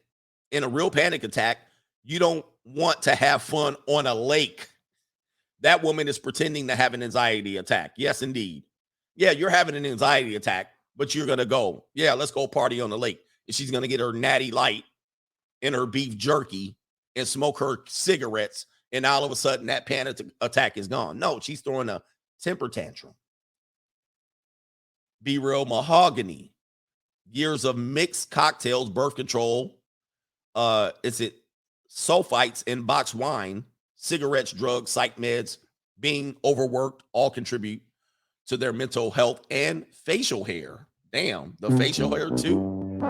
attack, you don't want to have fun on a lake. That woman is pretending to have an anxiety attack. Yes, indeed. Yeah, you're having an anxiety attack, but you're going to go, yeah, let's go party on the lake. And she's going to get her natty light and her beef jerky and smoke her cigarettes. And all of a sudden that panic attack is gone. No, she's throwing a temper tantrum. Be Real Mahogany. Years of mixed cocktails, birth control. Is it sulfites in boxed wine? Cigarettes, drugs, psych meds, being overworked, all contribute to their mental health and facial hair. Damn, the facial hair too.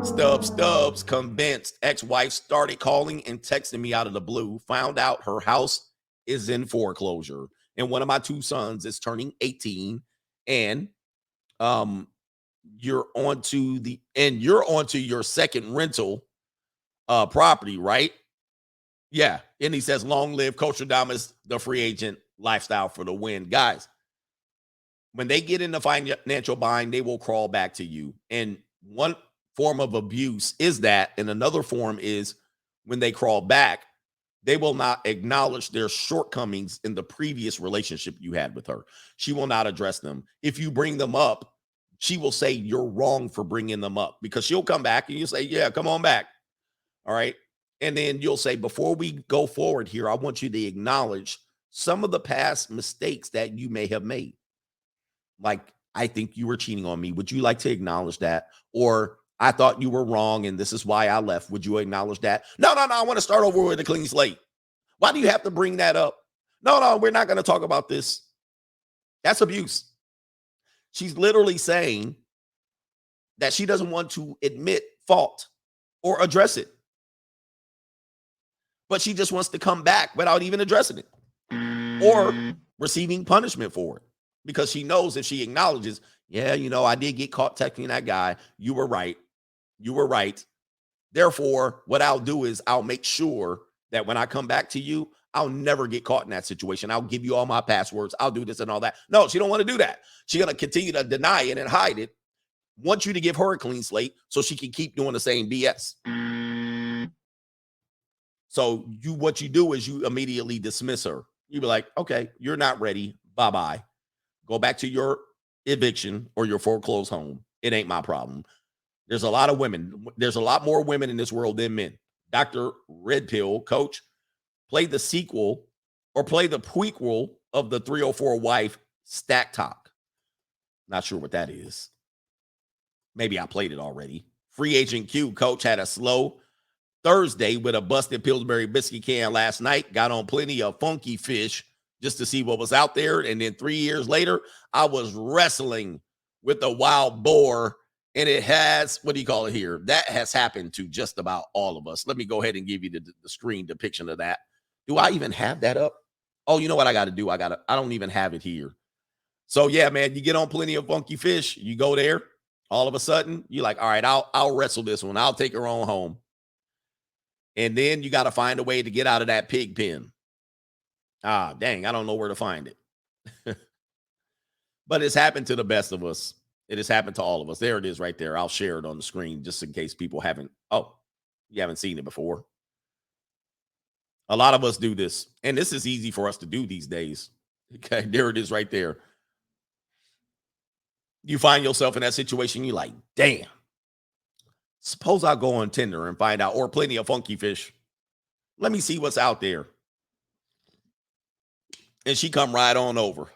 Stubbs, convinced ex-wife started calling and texting me out of the blue, found out her house is in foreclosure. And one of my two sons is turning 18 and you're onto your second rental property, right? Yeah. And he says, long live Coach Adamas, the free agent lifestyle for the win. Guys, when they get in the financial bind, they will crawl back to you. And one form of abuse is that. And another form is when they crawl back, they will not acknowledge their shortcomings in the previous relationship you had with her. She will not address them. If you bring them up, she will say you're wrong for bringing them up because she'll come back and you say, yeah, come on back. All right. And then you'll say, before we go forward here, I want you to acknowledge some of the past mistakes that you may have made. Like, I think you were cheating on me. Would you like to acknowledge that? Or I thought you were wrong and this is why I left. Would you acknowledge that? No. I want to start over with a clean slate. Why do you have to bring that up? No, we're not going to talk about this. That's abuse. She's literally saying that she doesn't want to admit fault or address it. But she just wants to come back without even addressing it or receiving punishment for it because she knows if she acknowledges, yeah, I did get caught texting that guy. You were right. Therefore, what I'll do is I'll make sure that when I come back to you, I'll never get caught in that situation. I'll give you all my passwords. I'll do this and all that. No, she don't want to do that. She's going to continue to deny it and hide it. Want you to give her a clean slate so she can keep doing the same BS. So what you do is you immediately dismiss her. You be like, okay, you're not ready. Bye-bye. Go back to your eviction or your foreclosed home, it ain't my problem. There's a lot of women. There's a lot more women in this world than men. Dr. Red Pill, coach, play the sequel or play the prequel of the 304 wife Stack Talk. Not sure what that is. Maybe I played it already. Free agent Q, coach, had a slow Thursday with a busted Pillsbury biscuit can last night. Got on plenty of funky fish just to see what was out there. And then 3 years later, I was wrestling with a wild boar. And it has, what do you call it here? That has happened to just about all of us. Let me go ahead and give you the screen depiction of that. Do I even have that up? Oh, you know what I got to do? I don't even have it here. So yeah, man, you get on plenty of funky fish. You go there. All of a sudden, you're like, all right, I'll wrestle this one. I'll take her on home. And then you got to find a way to get out of that pig pen. Ah, dang, I don't know where to find it. But it's happened to the best of us. It has happened to all of us. There it is right there. I'll share it on the screen just in case people haven't. Oh, you haven't seen it before. A lot of us do this. And this is easy for us to do these days. Okay, there it is right there. You find yourself in that situation, you're like, damn. Suppose I'll go on Tinder and find out, or plenty of funky fish. Let me see what's out there. And she come right on over.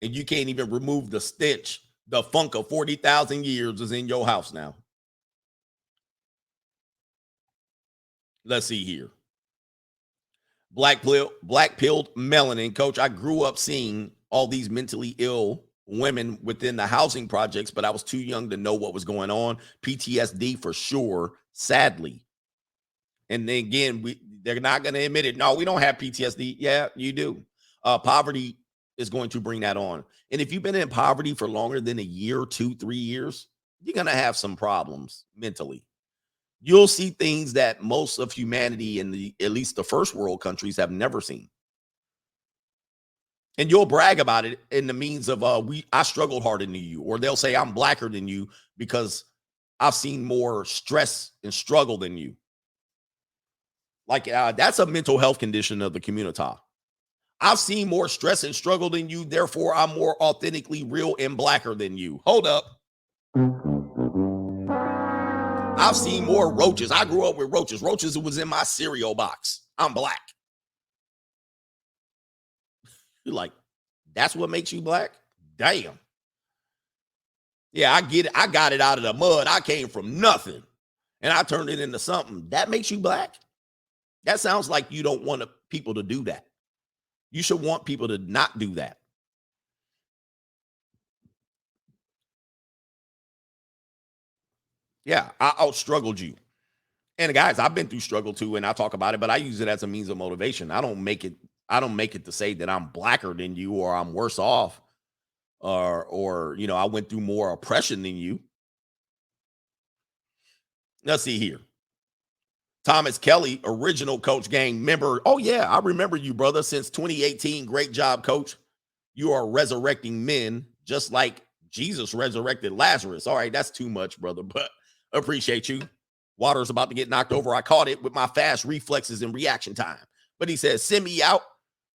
And you can't even remove the stench. The funk of 40,000 years is in your house now. Let's see here. Black-pilled melanin, coach. I grew up seeing all these mentally ill women within the housing projects, but I was too young to know what was going on. PTSD for sure, sadly. And then again, they're not going to admit it. No, we don't have PTSD. Yeah, you do. Poverty is going to bring that on. And if you've been in poverty for longer than a year, 2, 3 years, you're going to have some problems mentally. You'll see things that most of humanity in at least the first world countries have never seen. And you'll brag about it in the means of, I struggled harder than you, or they'll say I'm blacker than you because I've seen more stress and struggle than you. Like that's a mental health condition of the community. I've seen more stress and struggle than you, therefore I'm more authentically real and blacker than you. Hold up. I've seen more roaches. I grew up with roaches. Roaches was in my cereal box. I'm black. You're like, that's what makes you black? Damn. Yeah, I get it. I got it out of the mud. I came from nothing and I turned it into something. That makes you black? That sounds like you don't want people to do that. You should want people to not do that. Yeah, I out-struggled you. And guys, I've been through struggle too, and I talk about it, but I use it as a means of motivation. I don't make it to say that I'm blacker than you or I'm worse off or you know, I went through more oppression than you. Let's see here. Thomas Kelly, original Coach Gang member. Oh, yeah, I remember you, brother, since 2018. Great job, Coach. You are resurrecting men just like Jesus resurrected Lazarus. All right, that's too much, brother, but appreciate you. Water's about to get knocked over. I caught it with my fast reflexes and reaction time. But he says, send me out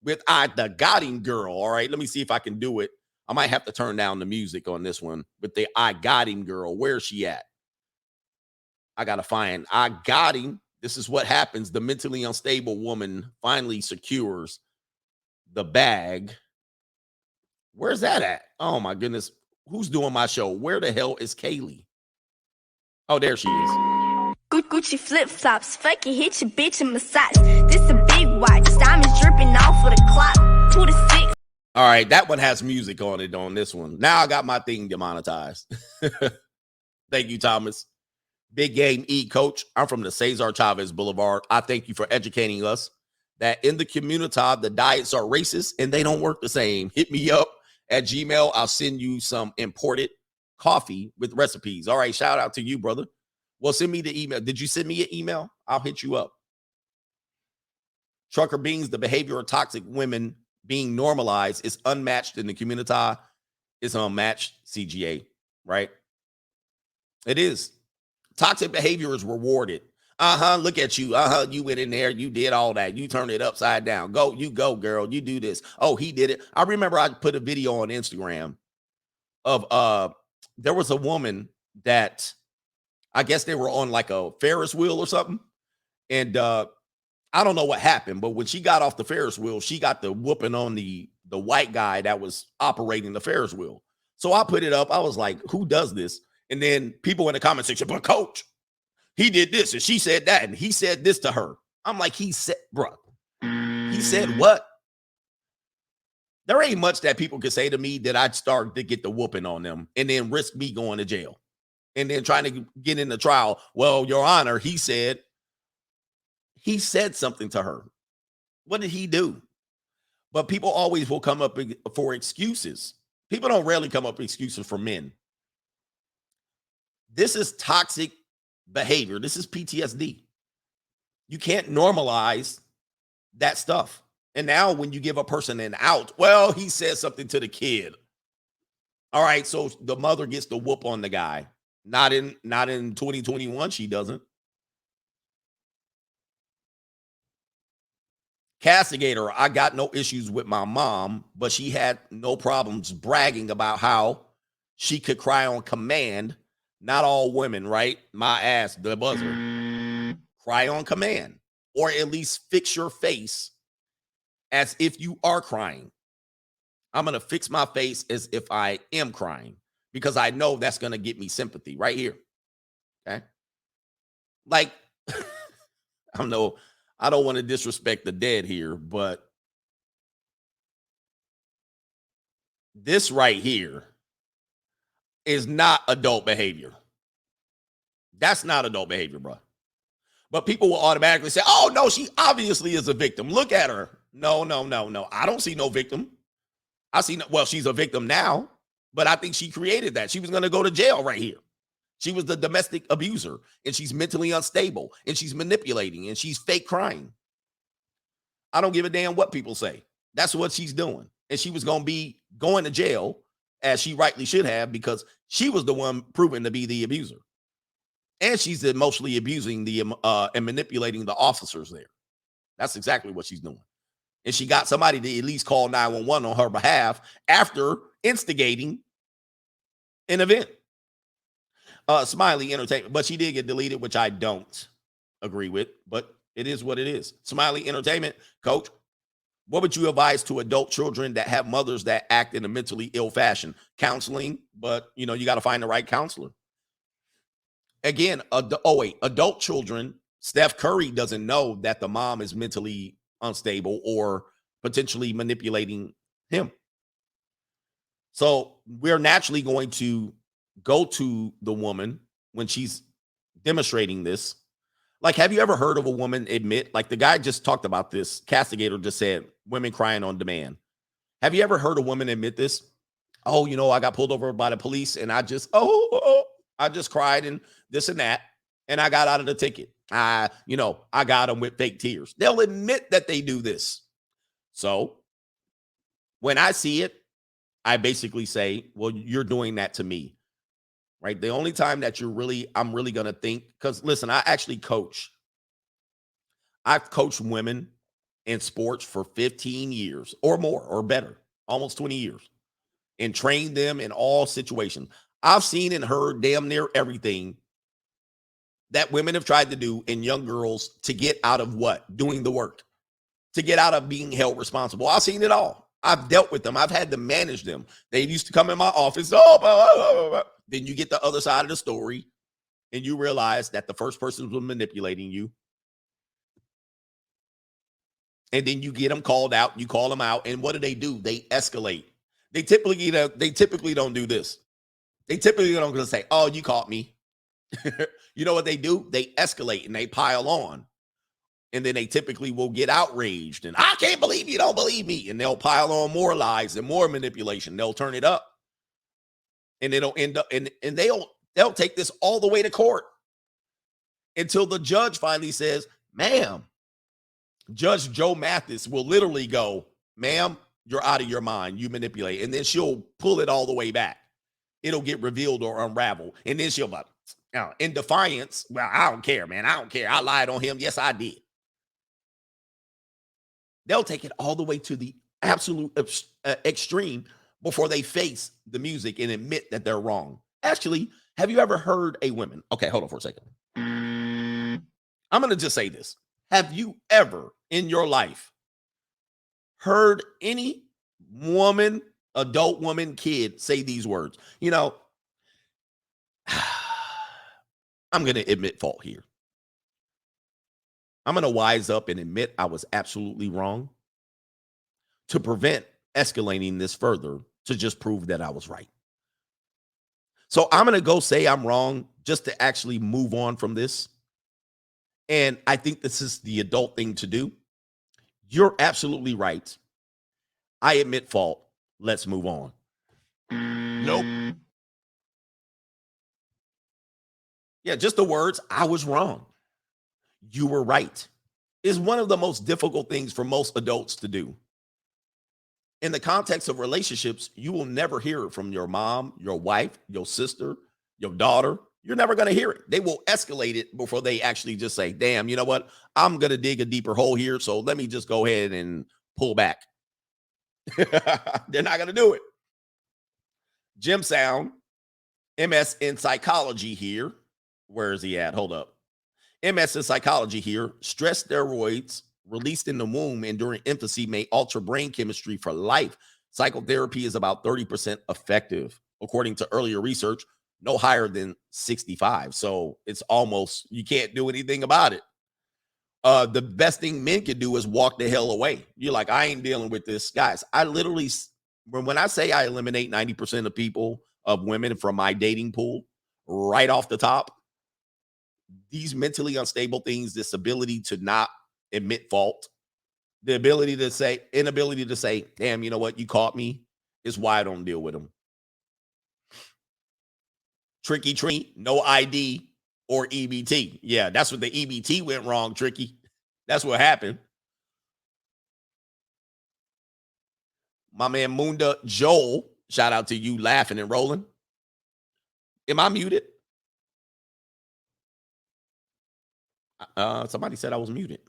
with the got him girl. All right, let me see if I can do it. I might have to turn down the music on this one with the I got him girl. Where's she at? I got to find I got him. This is what happens. The mentally unstable woman finally secures the bag. Where's that at? Oh, my goodness. Who's doing my show? Where the hell is Kaylee? Oh, there she is. Gucci flip-flops, fucking hit your bitch in my socks. This a big watch, diamonds dripping off of the clock. 2 to 6. All right, that one has music on it on this one. Now I got my thing demonetized. Thank you, Thomas. Big Game E, Coach. I'm from the Cesar Chavez Boulevard. I thank you for educating us that in the community, the diets are racist and they don't work the same. Hit me up at Gmail. I'll send you some imported coffee with recipes. All right, shout out to you, brother. Well, send me the email. Did you send me an email? I'll hit you up. Trucker Beans, the behavior of toxic women being normalized is unmatched in the community. It's unmatched, CGA, right? It is. Toxic behavior is rewarded. Look at you. You went in there, you did all that. You turned it upside down. Go, girl. You do this. Oh, he did it. I remember I put a video on Instagram of there was a woman that I guess they were on like a Ferris wheel or something. And I don't know what happened, but when she got off the Ferris wheel, she got the whooping on the white guy that was operating the Ferris wheel. So I put it up. I was like, who does this? And then people in the comment section, but coach, he did this and she said that and he said this to her. I'm like, he said, bro, he said what? There ain't much that people can say to me that I'd start to get the whooping on them and then risk me going to jail and then trying to get in the trial. Well, Your Honor, he said something to her. What did he do? But people always will come up for excuses. People don't rarely come up with excuses for men. This is toxic behavior. This is PTSD. You can't normalize that stuff. And now when you give a person an out, well, he said something to the kid. All right, so the mother gets the whoop on the guy. Not in 2021, she doesn't. Castigator, I got no issues with my mom, but she had no problems bragging about how she could cry on command. Not all women, right? My ass, the buzzer. Cry on command, or at least fix your face as if you are crying. I'm going to fix my face as if I am crying because I know that's going to get me sympathy right here. Okay. Like, I don't want to disrespect the dead here, but this right here is not adult behavior. That's not adult behavior, bro. But people will automatically say, oh, no, she obviously is a victim. Look at her. No. I don't see no victim. I see, well, she's a victim now, but I think she created that. She was going to go to jail right here. She was the domestic abuser, and she's mentally unstable, and she's manipulating, and she's fake crying. I don't give a damn what people say. That's what she's doing. And she was going to be going to jail, as she rightly should have, because she was the one proven to be the abuser. And she's emotionally abusing and manipulating the officers there. That's exactly what she's doing. And she got somebody to at least call 911 on her behalf after instigating an event. Smiley Entertainment, but she did get deleted, which I don't agree with, but it is what it is. Smiley Entertainment, coach, what would you advise to adult children that have mothers that act in a mentally ill fashion? Counseling, but you got to find the right counselor. Again, adult children, Steph Curry doesn't know that the mom is mentally unstable or potentially manipulating him. So we're naturally going to go to the woman when she's demonstrating this. Like, have you ever heard of a woman admit, like the guy just talked about this, Castigator just said, women crying on demand. Have you ever heard a woman admit this? Oh, I got pulled over by the police and I just cried and this and that, and I got out of the ticket. I got them with fake tears. They'll admit that they do this. So when I see it, I basically say, well, you're doing that to me, right? The only time that I'm really going to think, because listen, I actually coach. I've coached women in sports for 15 years or more or better, almost 20 years, and trained them in all situations. I've seen and heard damn near everything that women have tried to do in young girls to get out of what? Doing the work, to get out of being held responsible. I've seen it all. I've dealt with them. I've had to manage them. They used to come in my office. Then you get the other side of the story and you realize that the first person was manipulating you. And then you get them called out. You call them out. And what do? They escalate. They typically don't do this. They typically don't just say, oh, you caught me. You know what they do? They escalate and they pile on. And then they typically will get outraged and I can't believe you don't believe me. And they'll pile on more lies and more manipulation. They'll turn it up. And it'll end up and they'll take this all the way to court until the judge finally says, ma'am. Judge Joe Mathis will literally go, ma'am, you're out of your mind. You manipulate. And then she'll pull it all the way back. It'll get revealed or unraveled. And then she'll like, Now, in defiance, well, I don't care, man. I don't care. I lied on him. Yes, I did. They'll take it all the way to the absolute extreme before they face the music and admit that they're wrong. Actually, have you ever heard a woman? Okay, hold on for a second. I'm going to just say this. Have you ever in your life heard any woman, adult woman, kid say these words? You know, I'm going to admit fault here. I'm going to wise up and admit I was absolutely wrong to prevent escalating this further, to just prove that I was right. So I'm going to go say I'm wrong just to actually move on from this. And I think this is the adult thing to do. You're absolutely right. I admit fault. Let's move on. Nope. Yeah, just the words, I was wrong. You were right, is one of the most difficult things for most adults to do. In the context of relationships, you will never hear it from your mom, your wife, your sister, your daughter. You're never going to hear it. They will escalate it before they actually just say, damn, you know what? I'm going to dig a deeper hole here, so let me just go ahead and pull back. They're not going to do it. Jim Sound, MS in psychology here. Where is he at? Hold up. MS in psychology here. Stress steroids released in the womb and during infancy may alter brain chemistry for life. Psychotherapy is about 30% effective, according to earlier research, no higher than 65. So it's almost, you can't do anything about it. The best thing men can do is walk the hell away. You're like, I ain't dealing with this. Guys, I literally, when I say I eliminate 90% of people, of women from my dating pool right off the top, these mentally unstable things, this ability to not admit fault, the ability to say, inability to say, damn, you know what, you caught me, is why I don't deal with them. Tricky, no ID or EBT. Yeah, that's what the EBT went wrong, Tricky. That's what happened. My man Munda Joel, shout out to you, laughing and rolling. Am I muted? Somebody said I was muted.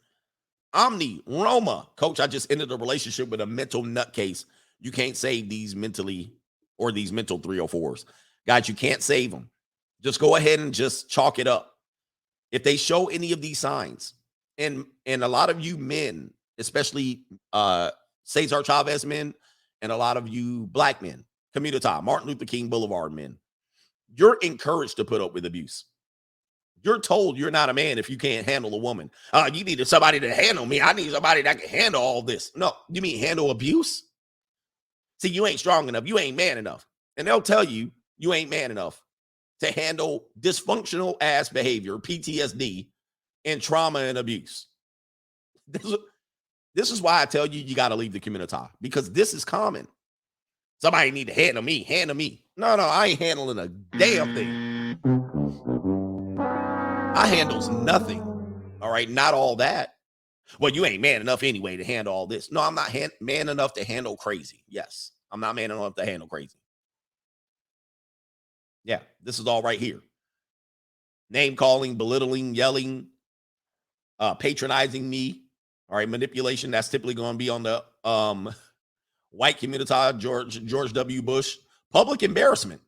Omni, Roma. Coach, I just ended a relationship with a mental nutcase. You can't save these mentally or these mental 304s. Guys, you can't save them. Just go ahead and just chalk it up. If they show any of these signs, and a lot of you men, especially Cesar Chavez men, and a lot of you black men, Community, Martin Luther King Boulevard men, you're encouraged to put up with abuse. You're told you're not a man if you can't handle a woman. You needed somebody to handle me. I need somebody that can handle all this. No, you mean handle abuse? See, you ain't strong enough. You ain't man enough. And they'll tell you you ain't man enough to handle dysfunctional ass behavior, PTSD, and trauma and abuse. This is why I tell you got to leave the community, because this is common. Somebody need to handle me. No, I ain't handling a damn thing. I handles nothing. All right, not all that. Well, you ain't man enough anyway to handle all this. No, I'm not man enough to handle crazy. Yes, I'm not man enough to handle crazy. Yeah, this is all right here. Name calling, belittling, yelling, patronizing me. All right, manipulation. That's typically going to be on the white community, George W. Bush. Public embarrassment.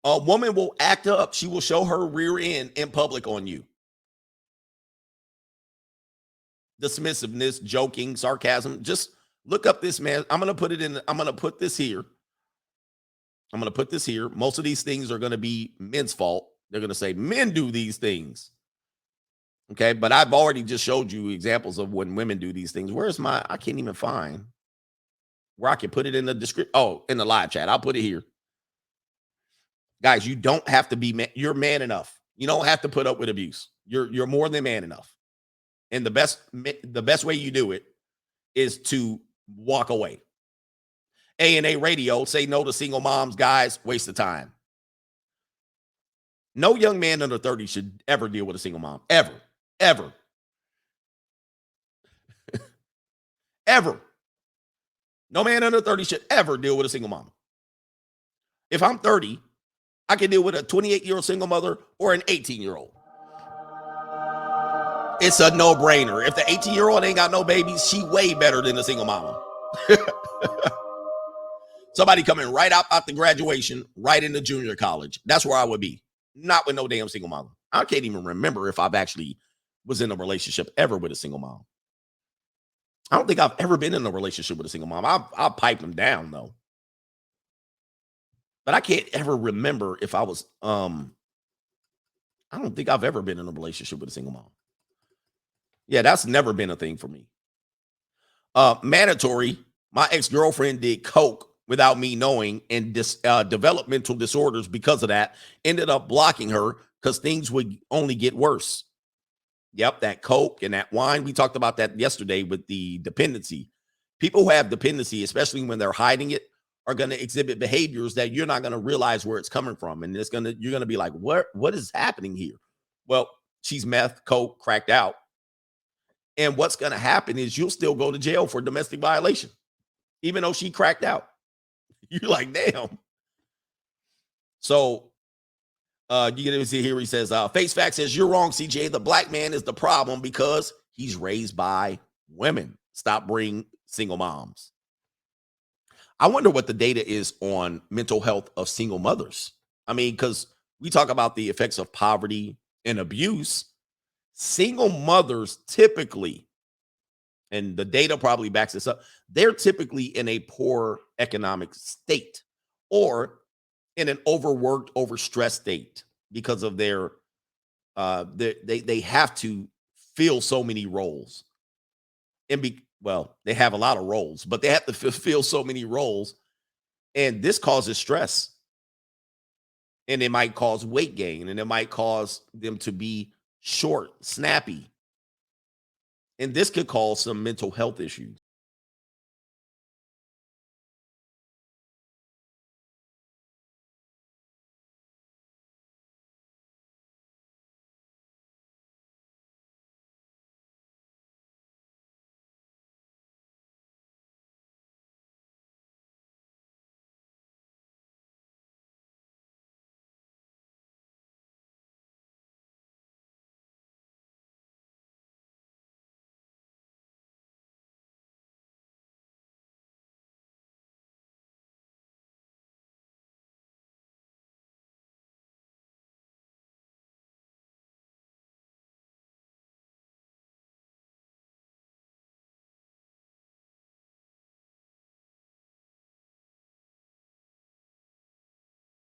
A woman will act up. She will show her rear end in public on you. Dismissiveness, joking, sarcasm. Just look up this man. I'm going to put it in. I'm going to put this here. Most of these things are going to be men's fault. They're going to say men do these things. Okay. But I've already just showed you examples of when women do these things. Where's I can't even find where I can put it in the description. Oh, in the live chat. I'll put it here. Guys, you don't have to be you're man enough. You don't have to put up with abuse. You're more than man enough. And the best way you do it is to walk away. A&A Radio, say no to single moms, guys, waste of time. No young man under 30 should ever deal with a single mom. Ever. Ever. No man under 30 should ever deal with a single mom. If I'm 30 I can deal with a 28-year-old single mother or an 18-year-old. It's a no-brainer. If the 18-year-old ain't got no babies, she way better than the single mama. Somebody coming right out the graduation, right into junior college. That's where I would be. Not with no damn single mom. I can't even remember if I've actually was in a relationship ever with a single mom. I don't think I've ever been in a relationship with a single mom. I'll pipe them down though. But I can't ever remember if I was, I don't think I've ever been in a relationship with a single mom. Yeah, that's never been a thing for me. Mandatory. My ex-girlfriend did coke without me knowing, and developmental disorders because of that. Ended up blocking her because things would only get worse. Yep, that coke and that wine. We talked about that yesterday with the dependency. People who have dependency, especially when they're hiding it, are going to exhibit behaviors that you're not going to realize where it's coming from. And you're going to be like, what is happening here? Well, she's meth, coke, cracked out. And what's going to happen is you'll still go to jail for domestic violation, even though she cracked out. You're like, damn. So you get to see here. He says, Face Fact says, you're wrong, CJ. The black man is the problem because he's raised by women. Stop bringing single moms. I wonder what the data is on mental health of single mothers. I mean, because we talk about the effects of poverty and abuse. Single mothers typically, and the data probably backs this up, they're typically in a poor economic state or in an overworked, overstressed state because of their they have to fill so many roles. And they have a lot of roles, but they have to fulfill so many roles. And this causes stress. And it might cause weight gain, and it might cause them to be short, snappy. And this could cause some mental health issues.